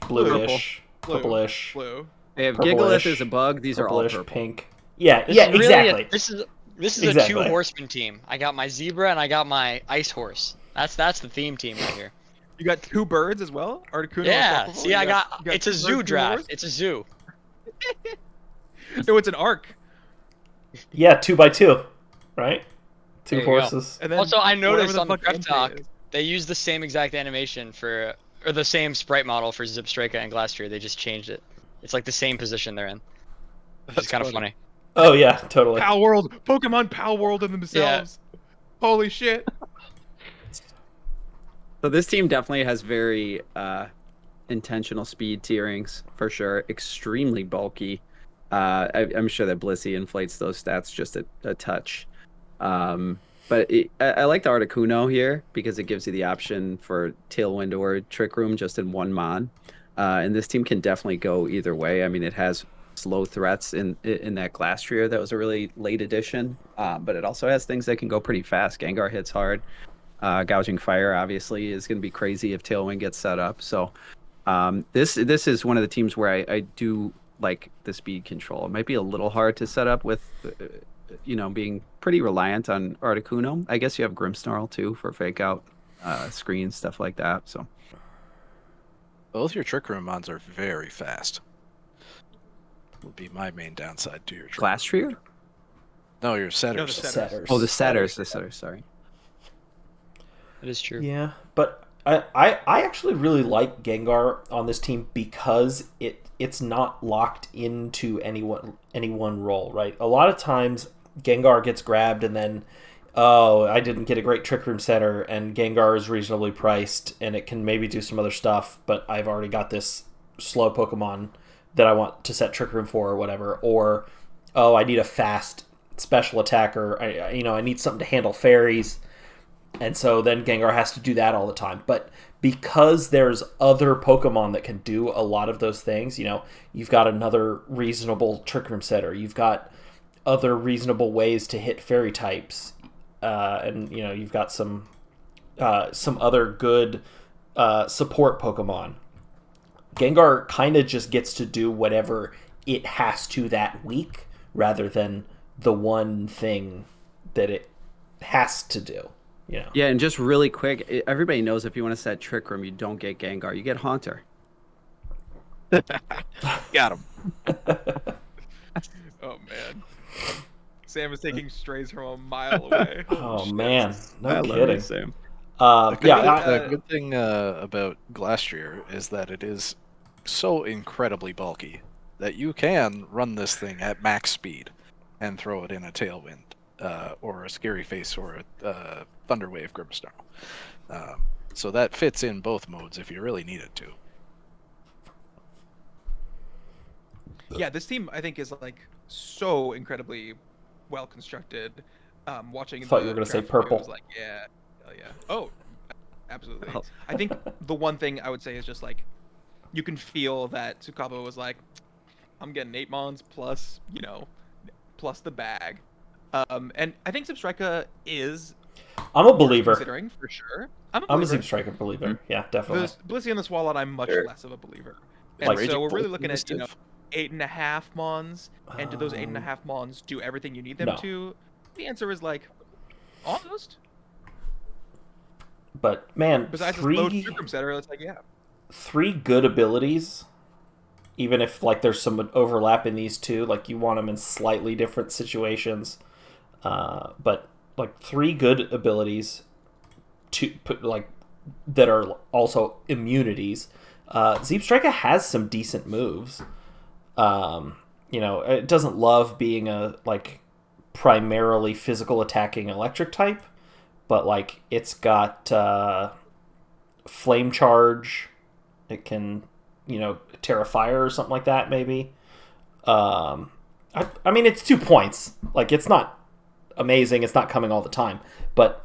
bluish, Blue. purplish, Blue. If Purplish, Gigalith is a bug, these are all purplish, purple. pink. Yeah, This yeah, is really exactly. This is Exactly. a 2-horseman team. I got my zebra and I got my ice horse. That's the theme team right here. You got 2 birds as well? Articuno Yeah. and Quaquaval? See, You I you got. It's a 2 zoo birds, 2 draft. horse? It's a zoo. No, it's an arc. Yeah, 2x2, right? There Two you go. horses. And then Also, I whatever noticed the on the fuck prep entry talk, is. they used the same exact animation or the same sprite model for Zipstrika and Glastrier. They just changed it. It's like the same position they're in. Which is That's kind of funny. funny. Oh yeah, totally. Pal World, Pokemon Pal World in themselves. Holy shit. So this team definitely has very intentional speed tierings for sure. Extremely bulky. I'm sure that Blissey inflates those stats just a touch. But I like the Articuno here because it gives you the option for Tailwind or Trick Room just in one mon. And this team can definitely go either way. I mean, it has slow threats in that Glastrier that was a really late addition, but it also has things that can go pretty fast. Gengar hits hard. Gouging Fire obviously is going to be crazy if Tailwind gets set up. So this is one of the teams where I do like the speed control. It might be a little hard to set up with, being pretty reliant on Articuno. I guess you have Grimmsnarl too for fake out screens, stuff like that. So Both your Trick Room mons are very fast. Would be my main downside to your Trick Room. Glastrier? No, your setters. No, the setters. Setters. Oh, the setters. Sorry. It is true. Yeah, but I actually really like Gengar on this team because it's not locked into any one role, right? A lot of times Gengar gets grabbed and then, oh, I didn't get a great Trick Room setter and Gengar is reasonably priced and it can maybe do some other stuff, but I've already got this slow Pokemon that I want to set Trick Room for or whatever. Or, oh, I need a fast special attacker. I need something to handle fairies. And so then Gengar has to do that all the time. But because there's other Pokemon that can do a lot of those things, you've got another reasonable Trick Room setter. You've got other reasonable ways to hit fairy types. And you've got some other good support Pokemon. Gengar kind of just gets to do whatever it has to that week rather than the one thing that it has to do. Yeah, and just really quick, everybody knows if you want to set Trick Room, you don't get Gengar, you get Haunter. Got him. Oh man. Sam is taking strays from a mile away. Oh Shit. man, no I love you, kidding. Sam. The Yeah, good thing about Glastrier is that it is so incredibly bulky that you can run this thing at max speed and throw it in a Tailwind or a Scary Face or a Thunder Wave Grimmsnarl. So that fits in both modes if you really needed to. Yeah, this team I think is like so incredibly well constructed. Watching Thought the you were gonna say draft video, purple. I was like, yeah, hell yeah. Oh, absolutely. Oh. I think the one thing I would say is just like you can feel that Tsukaba was like, I'm getting 8 mons plus, plus the bag. And I think Zipstrika is I'm a worth believer. considering for sure. I'm a I'm a believer. Zipstrika believer. Yeah, definitely. The Blissey and the Swallow, I'm much Sure. less of a believer. And Like- so we're really Raging looking at, Bolt 8.5 mons, and do those 8.5 mons do everything you need them No. to? The answer is like, almost. But man, Besides the slow three Trick setter, it's like, yeah. good abilities. Even if like there's some overlap in these two, like you want them in slightly different situations. But like 3 good abilities to put like that are also immunities. Zipstrika has some decent moves. It doesn't love being a like primarily physical attacking electric type, but like it's got flame charge. It can Terra Fire or something like that maybe. I mean, it's 2 points. Like, it's not amazing. It's not coming all the time. But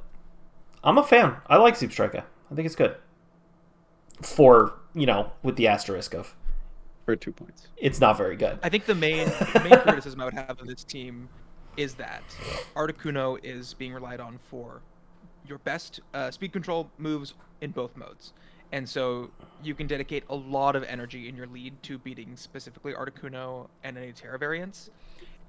I'm a fan. I like Soup Striker. I think it's good. For, with the asterisk of... For 2 points. It's not very good. I think the main criticism I would have of this team is that Articuno is being relied on for your best speed control moves in both modes. And so you can dedicate a lot of energy in your lead to beating specifically Articuno and any Terra variants.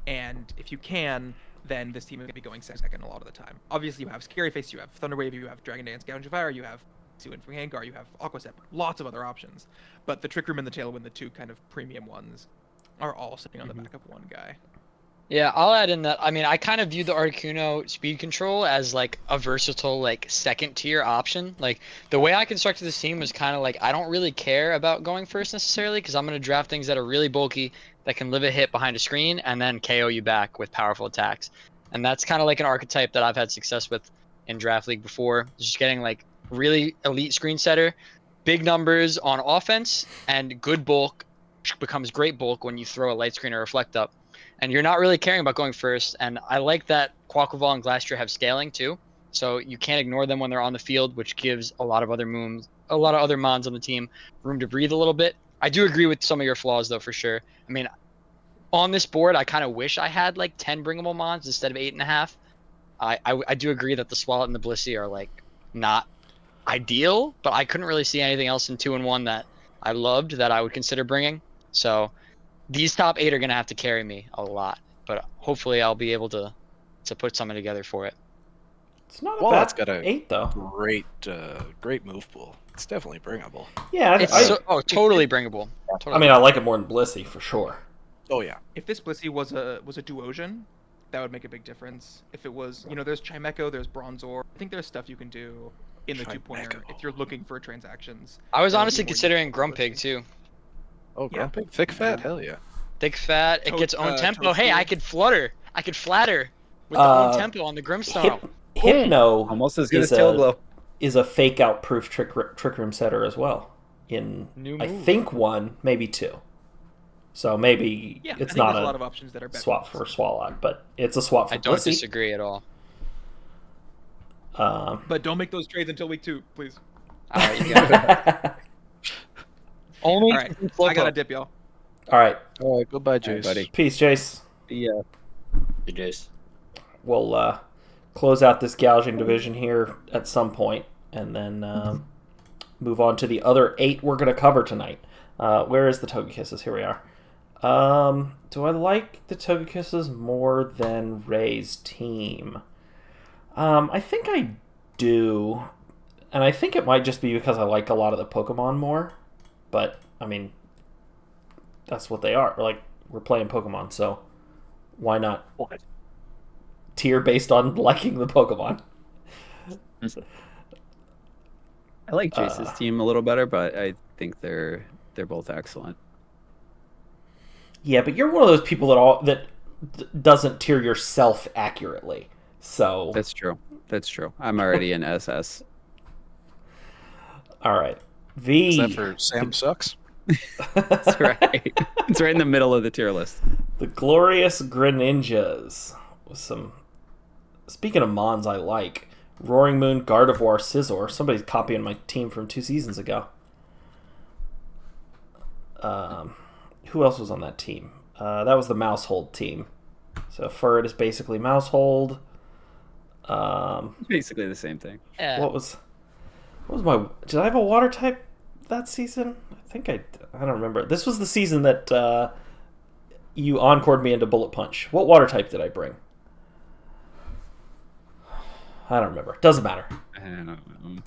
And if you can, then this team is going to be going second a lot of the time. Obviously, you have Scary Face, you have Thunder Wave, you have Dragon Dance, Gouging Fire, you have Seawind from Hangar, you have Aqua Step, lots of other options. But the Trick Room and the Tailwind, the two kind of premium ones, are all sitting on the back of one guy. Yeah, I'll add in that. I mean, I kind of view the Articuno speed control as like a versatile, like second tier option. Like the way I constructed this team was kind of like I don't really care about going first necessarily because I'm going to draft things that are really bulky that can live a hit behind a screen and then KO you back with powerful attacks. And that's kind of like an archetype that I've had success with in Draft League before. Just getting like really elite screen setter, big numbers on offense, and good bulk becomes great bulk when you throw a light screen or reflect up. And you're not really caring about going first. And I like that Quaquaval and Glastrier have scaling too. So you can't ignore them when they're on the field, which gives a lot of other Mons on the team room to breathe a little bit. I do agree with some of your flaws though, for sure. I mean, on this board, I kind of wish I had like 10 bringable Mons instead of 8.5. I do agree that the Swalot and the Blissey are like not ideal, but I couldn't really see anything else in 2 and 1 that I loved that I would consider bringing. So these top 8 are going to have to carry me a lot, but hopefully I'll be able to put something together for it. It's not a bad got a 8 though. Great move pool. It's definitely bringable. Yeah, totally bringable. Totally. I mean, I like it more than Blissey for sure. Oh yeah. If this Blissey was a Duosian, that would make a big difference. If it was, there's Chimecho, there's Bronzor. I think there's stuff you can do in the 2-pointer if you're looking for transactions. I was honestly considering Grumpig too. Oh, Grumpig? Yeah. Thick fat? Hell yeah. Thick fat. It gets own tempo. Hey, I could flatter with the own tempo on the Grimstone. Hypno almost as good as Tailglow. Is a fake out proof trick room setter as well. I think 1, maybe 2. So maybe it's not a lot of options that are better swap for Swalot, but it's a swap for I don't Blissey. disagree at all. But don't make those trades until week 2, please. All right, you got it. Only. All right, I gotta dip, y'all. All right, goodbye, Jace. buddy. Peace, Jace. Yeah. Good Jace. We'll close out this gouging division here at some point, and then move on to the other 8 we're going to cover tonight. Where is the Togekisses? Here we are. Do I like the Togekisses more than Ray's team? I think I do, and I think it might just be because I like a lot of the Pokemon more. But I mean, that's what they are. Like, we're playing Pokemon, so why not tier based on liking the Pokemon? I like Jace's team a little better, but I think they're both excellent. Yeah, but you're one of those people that doesn't tier yourself accurately. So That's true. I'm already in SS. All right. Is that for Sam Sucks? That's right. It's right in the middle of the tier list. The Glorious Greninjas. Speaking of Mons I like, Roaring Moon, Gardevoir, Scizor. Somebody's copying my team from 2 seasons ago. Who else was on that team? That was the Mousehold team. So Furret is basically Mousehold. Basically the same thing. Yeah. What was my... Did I have a water type that season? I think I don't remember. This was the season that you encored me into Bullet Punch. What water type did I bring? I don't remember. Doesn't matter. I don't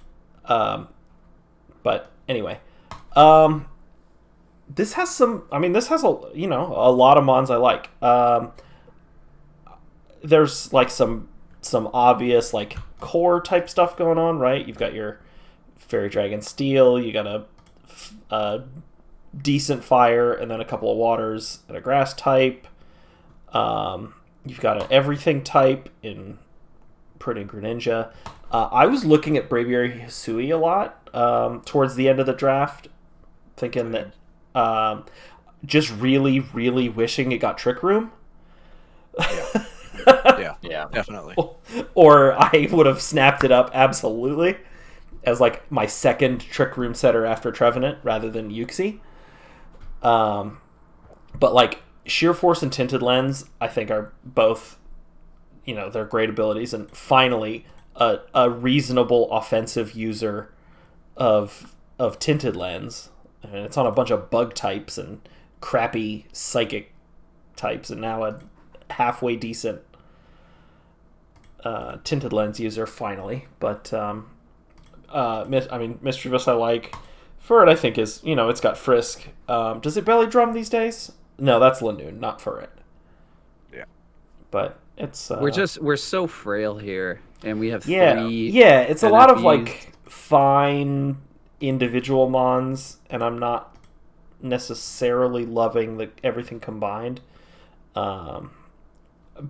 know. But anyway, this has some. I mean, this has a lot of Mons I like. There's like some obvious like core type stuff going on, right? You've got your Fairy Dragon Steel. You got a decent fire, and then a couple of waters and a grass type. You've got an everything type in Pretty Greninja. I was looking at Braviary Hisui a lot towards the end of the draft, thinking that just really, really wishing it got Trick Room. Yeah, definitely. Or I would have snapped it up absolutely as like my second Trick Room setter after Trevenant rather than Yuxi. But like Sheer Force and Tinted Lens, I think are both, they're great abilities. And finally, a reasonable offensive user of Tinted Lens. And it's on a bunch of bug types and crappy psychic types, and now a halfway decent Tinted Lens user finally. But Mischievous I like. Furret I think is, it's got Frisk. Does it belly drum these days? No, that's Lanoon, not Furret. Yeah. But it's we're so frail here, and we have three. Yeah, it's a lot of like fine individual mons, and I'm not necessarily loving everything combined.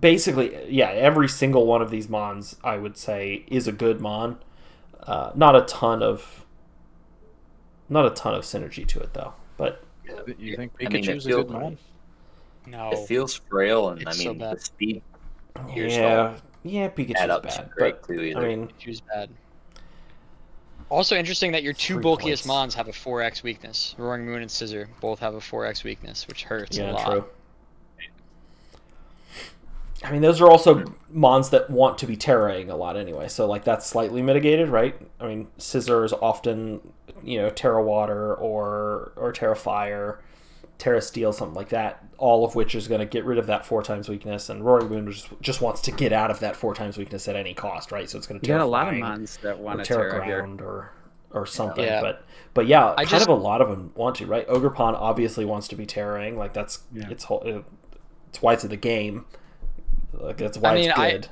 Basically, yeah, every single one of these mons I would say is a good mon. Not a ton of synergy to it though. But you think Pikachu's a good mon? No, it feels frail, and it's the speed. Yeah, Pikachu's bad, but too, Pikachu's bad. Also interesting that your two bulkiest mons have a 4x weakness. Roaring Moon and Scissor both have a 4x weakness, which hurts a lot. Yeah, true. I mean, those are also mons that want to be Terraing a lot anyway, so like that's slightly mitigated, right? I mean, Scissor is often, Terra Water or Terra Fire, Terra Steel, something like that, all of which is going to get rid of that 4x weakness, and Roaring Moon just wants to get out of that 4x weakness at any cost, right? So it's going to Terra a lot of mons that want to Terra Ground or something, but yeah, kind of a lot of them want to, right? Ogerpon obviously wants to be Terraing, like that's it's why it's in the game. Like that's why it's good.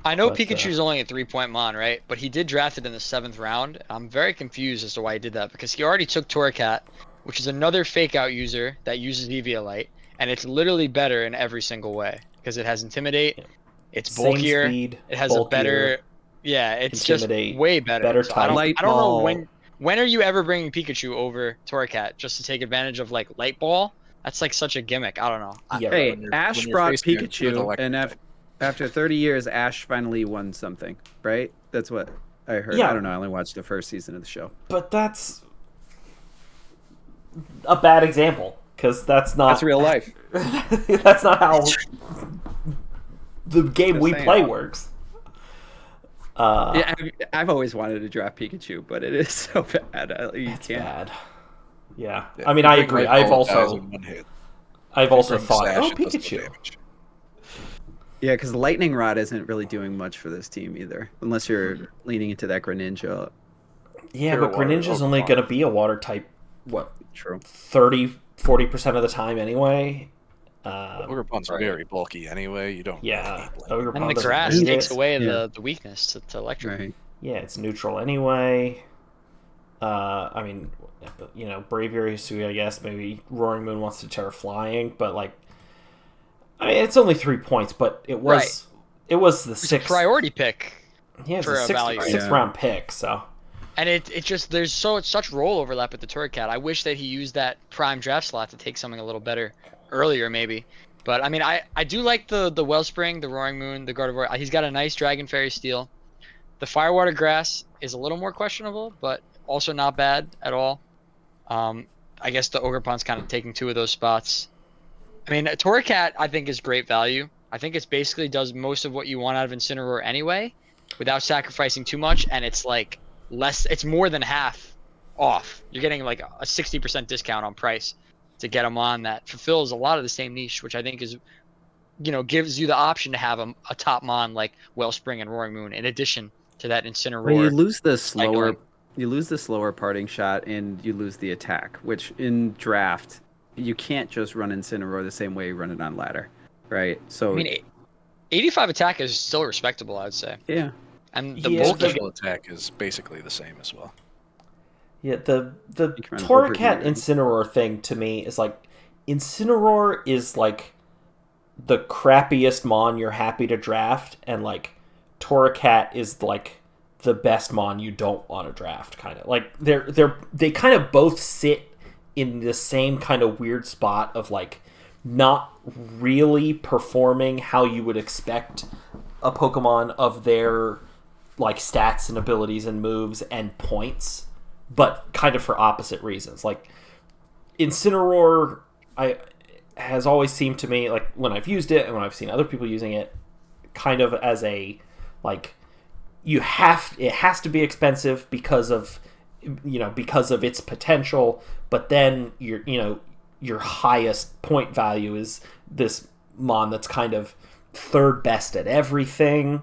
I know Pikachu's only a 3-point mon, right? But he did draft it in the 7th round. I'm very confused as to why he did that, because he already took Torracat, which is another fake out user that uses VBL-Lite, and it's literally better in every single way because it has Intimidate, it's bulkier, speed, it has a better, it's just way better. Better so I don't know when are you ever bringing Pikachu over Torracat just to take advantage of like Light Ball? That's like such a gimmick. I don't know. Hey, Ash brought Pikachu, and after 30 years, Ash finally won something, right? That's what I heard. Yeah. I don't know. I only watched the first season of the show. But that's a bad example, because that's real life. That's not how the game we play works. I've always wanted to draft Pikachu, but it is so bad. It's bad. Yeah, I mean, I agree. I've also thought, Pikachu. Yeah, because Lightning Rod isn't really doing much for this team either, unless you're leaning into that Greninja. Yeah, but Greninja's only going to be a water type, True. 30-40% of the time anyway. Ogerpon's very bulky anyway. You don't. Yeah, and the grass takes away the weakness to electric. Right. Yeah, it's neutral anyway. I mean, Braviary Hisui, I guess. Maybe Roaring Moon wants to Terra Flying, but like, I mean, it's only 3 points, but it was the 6th priority pick. Yeah, it's a sixth round pick. So, and it just there's such role overlap with the Torracat. I wish that he used that prime draft slot to take something a little better earlier, maybe. But I mean, I do like the Wellspring, the Roaring Moon, the Gardevoir. He's got a nice Dragon Fairy Steel. The Firewater Grass is a little more questionable, but also not bad at all. I guess the Ogerpon's kind of taking 2 of those spots. I mean, Torracat I think is great value. I think it basically does most of what you want out of Incineroar anyway, without sacrificing too much, and it's like it's more than half off. You're getting like a 60% discount on price to get them on that fulfills a lot of the same niche, which I think is, gives you the option to have a top mon like Wellspring and Roaring Moon in addition to that Incineroar. Well, you lose the slower parting shot, and you lose the attack, which in draft you can't just run Incineroar the same way you run it on ladder, right? So I mean, 85 attack is still respectable, I'd say. Yeah, and the special attack is basically the same as well. Yeah, the Torracat Incineroar thing to me is like, Incineroar is like the crappiest mon you're happy to draft, and like Torracat is like the best mon you don't want to draft, kind of. Like they kind of both sit in the same kind of weird spot of like not really performing how you would expect a Pokemon of their like stats and abilities and moves and points, but kind of for opposite reasons. Like Incineroar has always seemed to me, like when I've used it and when I've seen other people using it, kind of as a like it has to be expensive because of its potential, but then your highest point value is this Mon that's kind of third best at everything,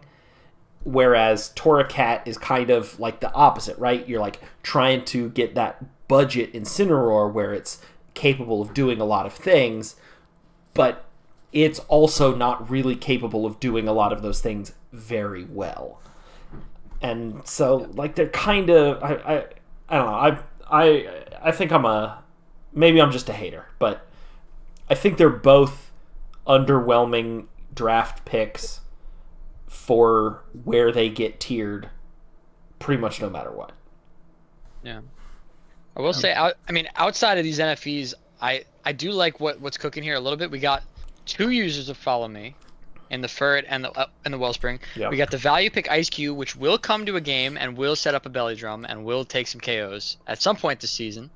whereas Torracat is kind of like the opposite, right? You're like trying to get that budget Incineroar where it's capable of doing a lot of things, but it's also not really capable of doing a lot of those things very well. And so like they're kind of I don't know, I think maybe I'm just a hater, but I think they're both underwhelming draft picks for where they get tiered pretty much no matter what. Yeah. I will say, outside of these NFEs, I do like what's cooking here a little bit. We got 2 users of Follow Me in the Ferret and the Wellspring. Yep. We got the Value Pick Ice Cube, which will come to a game and will set up a Belly Drum and will take some KOs at some point this season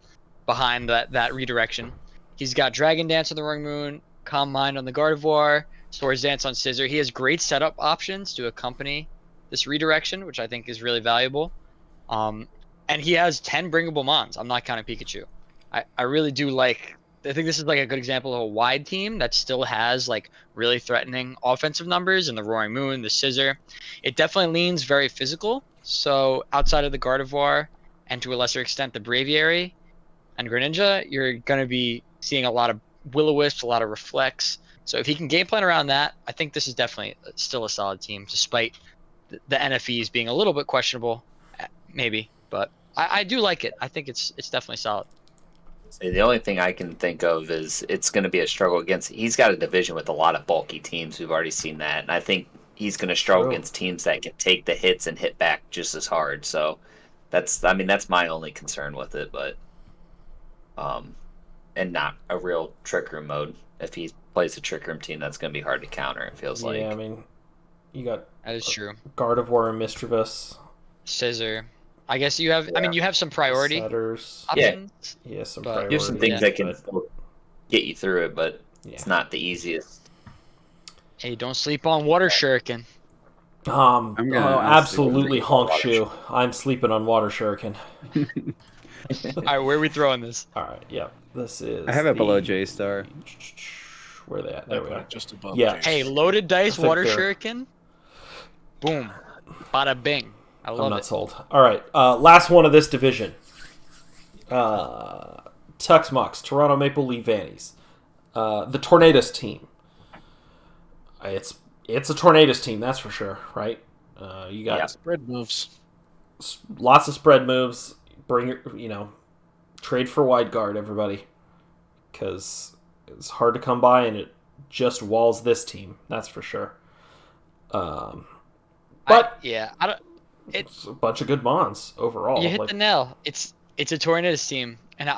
behind that redirection. He's got Dragon Dance on the Roaring Moon, Calm Mind on the Gardevoir, Swords Dance on Scissor. He has great setup options to accompany this redirection, which I think is really valuable. And he has 10 bringable Mons. I'm not counting Pikachu. I really do like. I think this is like a good example of a wide team that still has like really threatening offensive numbers in the Roaring Moon, the Scissor. It definitely leans very physical. So outside of the Gardevoir and to a lesser extent the Braviary and Greninja, you're going to be seeing a lot of Will-O-Wisp, a lot of Reflex. So if he can game plan around that, I think this is definitely still a solid team, despite the NFEs being a little bit questionable, maybe. But I do like it. I think it's definitely solid. The only thing I can think of is it's going to be a struggle against. He's got a division with a lot of bulky teams. We've already seen that, and I think he's going to struggle against teams that can take the hits and hit back just as hard. So that's my only concern with it. But and not a real Trick Room mode. If he plays a Trick Room team, that's going to be hard to counter. It feels like. Yeah, I mean, you got that is true. Gardevoir and Mischievous, Scissor. I guess you have. Yeah. I mean, you have some priority Setters. options. Yeah, some you priority. have some things that can get you through it, but it's not the easiest. Hey, don't sleep on Water Shuriken. Absolutely honk shoe. I'm sleeping on Water Shuriken. All right, where are we throwing this? All right, yeah. This is. I have it below J-Star. Where are they at? There we go. Just above. Yeah. Hey, loaded dice, Water Shuriken. Boom. Bada bing. I love it. I'm not sold. All right, last one of this division. Tuxmox, Toronto Maple Leaf Vannies. The Tornadus team. It's a Tornadus team, that's for sure, right? You got spread moves. Lots of spread moves. Trade for wide guard, everybody, because it's hard to come by, and it just walls this team. That's for sure. It's a bunch of good Mons overall. You hit the nail. It's a Tornadus team, and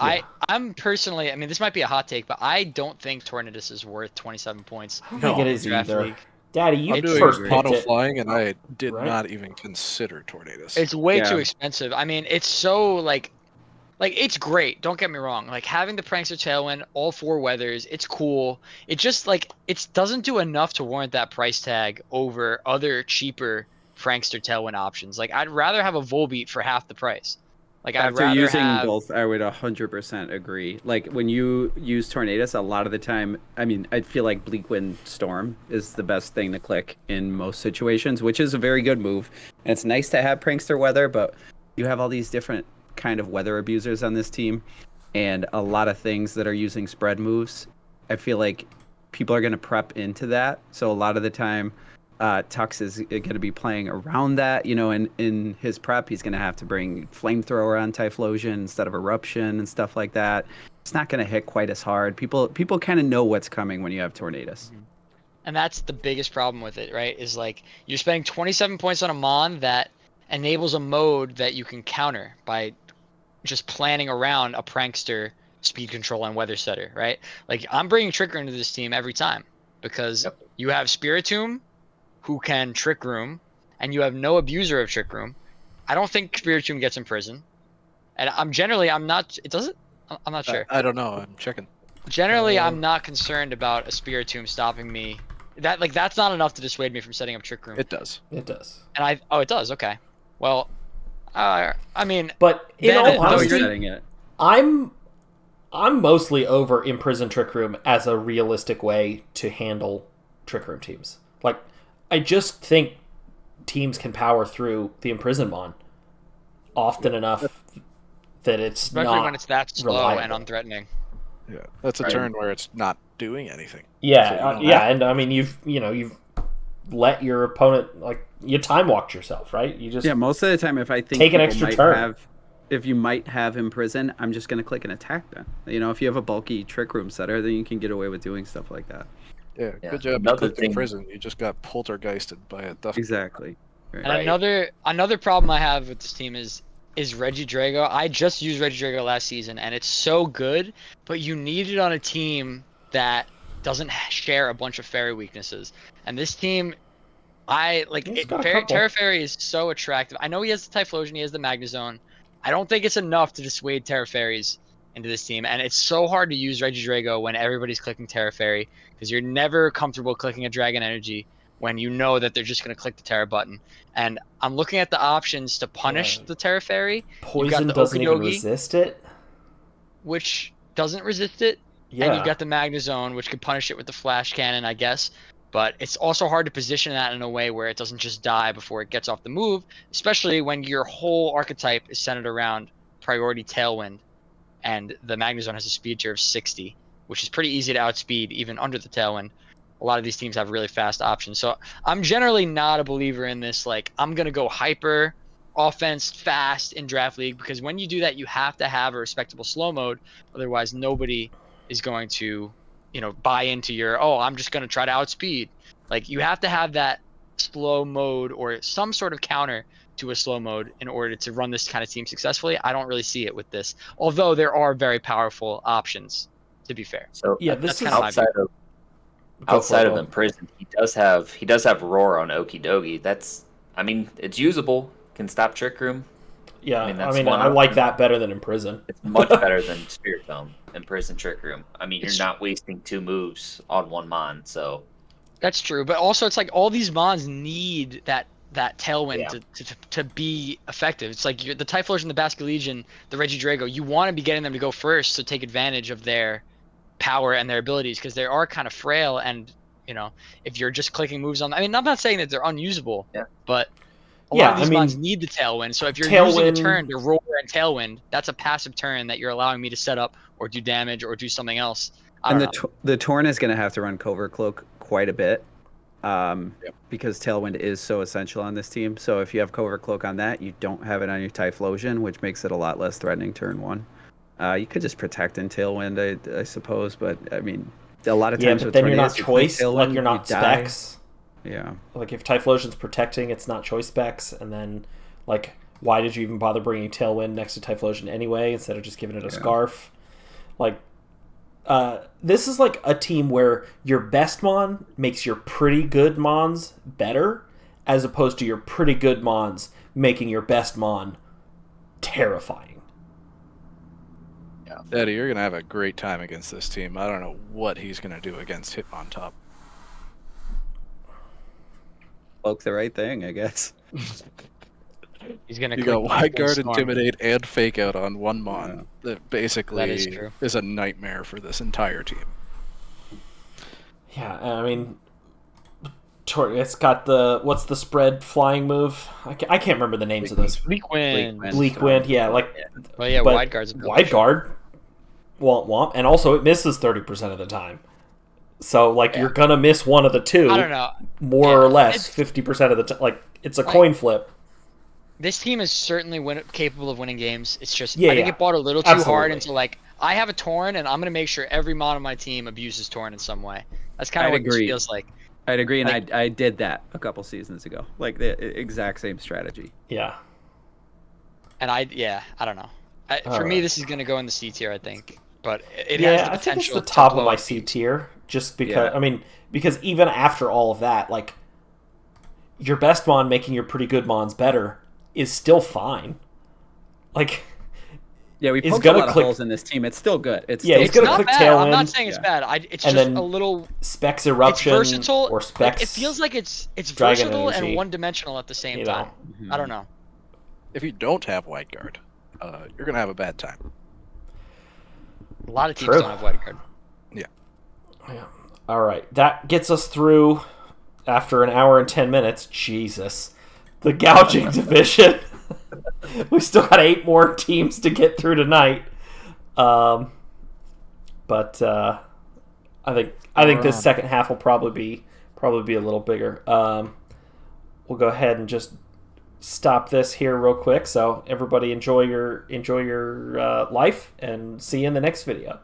I'm personally. I mean, this might be a hot take, but I don't think Tornadus is worth 27 points. I don't think it is either. League. Daddy, you I'm doing first picked auto it. flying, and I did not even consider Tornadus. It's way too expensive. I mean, it's so like it's great. Don't get me wrong. Like having the Prankster Tailwind, all 4 weathers, it's cool. It just it doesn't do enough to warrant that price tag over other cheaper Prankster Tailwind options. Like I'd rather have a Volbeat for half the price. Like After using both, I would 100% agree. Like when you use Tornadus, a lot of the time, I mean, I feel like Bleakwind Storm is the best thing to click in most situations, which is a very good move. And it's nice to have Prankster Weather, but you have all these different kind of weather abusers on this team, and a lot of things that are using spread moves. I feel like people are going to prep into that. So a lot of the time, Tux is going to be playing around that, and in his prep, he's going to have to bring Flamethrower on Typhlosion instead of Eruption and stuff like that. It's not going to hit quite as hard. People kind of know what's coming when you have Tornadus. And that's the biggest problem with it, right? Is like you're spending 27 points on a Mon that enables a mode that you can counter by just planning around a Prankster speed control and weather setter, right? Like I'm bringing Trick Room into this team every time because you have Spiritomb, who can Trick Room, and you have no abuser of Trick Room. I don't think Spiritomb gets imprisoned, and I'm not. It doesn't. I'm not sure. I don't know. I'm checking. Generally, I'm not concerned about a Spiritomb stopping me. That's not enough to dissuade me from setting up Trick Room. It does. It does. And it does. Okay. Well, I mean, but in all honesty, setting it. I'm mostly over Imprison Trick Room as a realistic way to handle Trick Room teams. Like, I just think teams can power through the Imprison Mon often enough that it's especially not when it's that slow reliable. and unthreatening. Yeah, that's a turn where it's not doing anything. Yeah, and I mean you've let your opponent, you time walked yourself, right? You just most of the time if I think take an extra turn. If you might have him prison, I'm just going to click an attack then. If you have a bulky Trick Room setter, then you can get away with doing stuff like that. Yeah, good job. You clicked in prison. You just got poltergeisted by a duff. Exactly. Right. And another problem I have with this team is Reggie Drago. I just used Reggie Drago last season, and it's so good, but you need it on a team that doesn't share a bunch of fairy weaknesses. And this team, Terra Fairy is so attractive. I know he has the Typhlosion, he has the Magnezone. I don't think it's enough to dissuade Terra Fairies into this team, and it's so hard to use Reggie Drago when everybody's clicking Terra Fairy, because you're never comfortable clicking a Dragon Energy when you know that they're just going to click the Terra button. And I'm looking at the options to punish the Terra Fairy. Poison doesn't even resist it. Which doesn't resist it. Yeah. And you've got the Magnezone, which could punish it with the Flash Cannon, I guess. But it's also hard to position that in a way where it doesn't just die before it gets off the move, especially when your whole archetype is centered around priority Tailwind, and the Magnezone has a speed tier of 60, which is pretty easy to outspeed even under the Tailwind. A lot of these teams have really fast options. So I'm generally not a believer in this, I'm going to go hyper offense fast in Draft League, because when you do that, you have to have a respectable slow mode. Otherwise, nobody is going to buy into your, I'm just going to try to outspeed. You have to have that slow mode or some sort of counter to a slow mode in order to run this kind of team successfully. I don't really see it with this, although there are very powerful options, to be fair. So yeah, this is outside of Imprison, he does have Roar on Okidogi. It's usable. Can stop Trick Room. Yeah, I like that better than Imprison. It's much better than Spiritomb, Imprison, Trick Room. You're not wasting 2 moves on one Mon, so... That's true, but also it's all these Mons need that Tailwind to be effective. It's the Typhlosion, the Basculegion, the Reggie Drago, you want to be getting them to go first to take advantage of their power and their abilities, because they are kind of frail, and, if you're just clicking moves on... I'm not saying that they're unusable, but... A lot of these Mons need the Tailwind, so if you're using a turn to Roar and Tailwind, that's a passive turn that you're allowing me to set up or do damage or do something else. The Torn is going to have to run Covert Cloak quite a bit, because Tailwind is so essential on this team. So if you have Covert Cloak on that, you don't have it on your Typhlosion, which makes it a lot less threatening turn 1. You could just protect in Tailwind, I suppose, but a lot of times but then you're not choice, you're not specs. Yeah. If Typhlosion's protecting, it's not choice specs, and then, why did you even bother bringing Tailwind next to Typhlosion anyway, instead of just giving it a Scarf? This is a team where your best Mon makes your pretty good Mons better, as opposed to your pretty good Mons making your best Mon terrifying. Yeah. Daddy, you're going to have a great time against this team. I don't know what he's going to do against Hitmontop. Cloak the right thing, I guess. He's gonna. You got Wide Guard, Intimidate, and Fake Out on one Mon. That basically is a nightmare for this entire team. Yeah, it's got what's the spread flying move? I can't remember the names of those. Bleak Wind. Bleak Wind, yeah. Wide Guard's Wide Guard, womp, and also it misses 30% of the time. So, you're going to miss one of the two. I don't know. More or less, 50% of the time. It's a coin flip. This team is certainly capable of winning games. It's just, I think it bought a little too hard into, I have a Torn, and I'm going to make sure every Mon on my team abuses Torn in some way. That's kind of what it feels like. I'd agree, and I did that a couple seasons ago. The exact same strategy. Yeah. And I don't know. For me, this is going to go in the C tier, I think. but it has the I think it's potential the top to of blow my up C teams. tier, just because because even after all of that, like your best mon making your pretty good mons better is still fine. Like, Yeah, we is poked a gonna lot of click- holes in this team. It's still good. It's Yeah, still he's It's gonna not click bad. I'm not Tailwind, saying it's Yeah. bad. It's and just then a little. Specs It's Eruption versatile. or Like, Specs. it feels like it's Dragon versatile and Energy. one-dimensional at the same You know. time. I don't know. If you don't have White Guard, you're gonna have a bad time. A lot of teams True. don't have white card. Yeah. All right, that gets us through after an hour and 10 minutes. Jesus, the gouging division. We still got 8 more teams to get through tonight. But I think this second half will probably be a little bigger. We'll go ahead and just stop this here real quick. So everybody enjoy your life, and see you in the next video.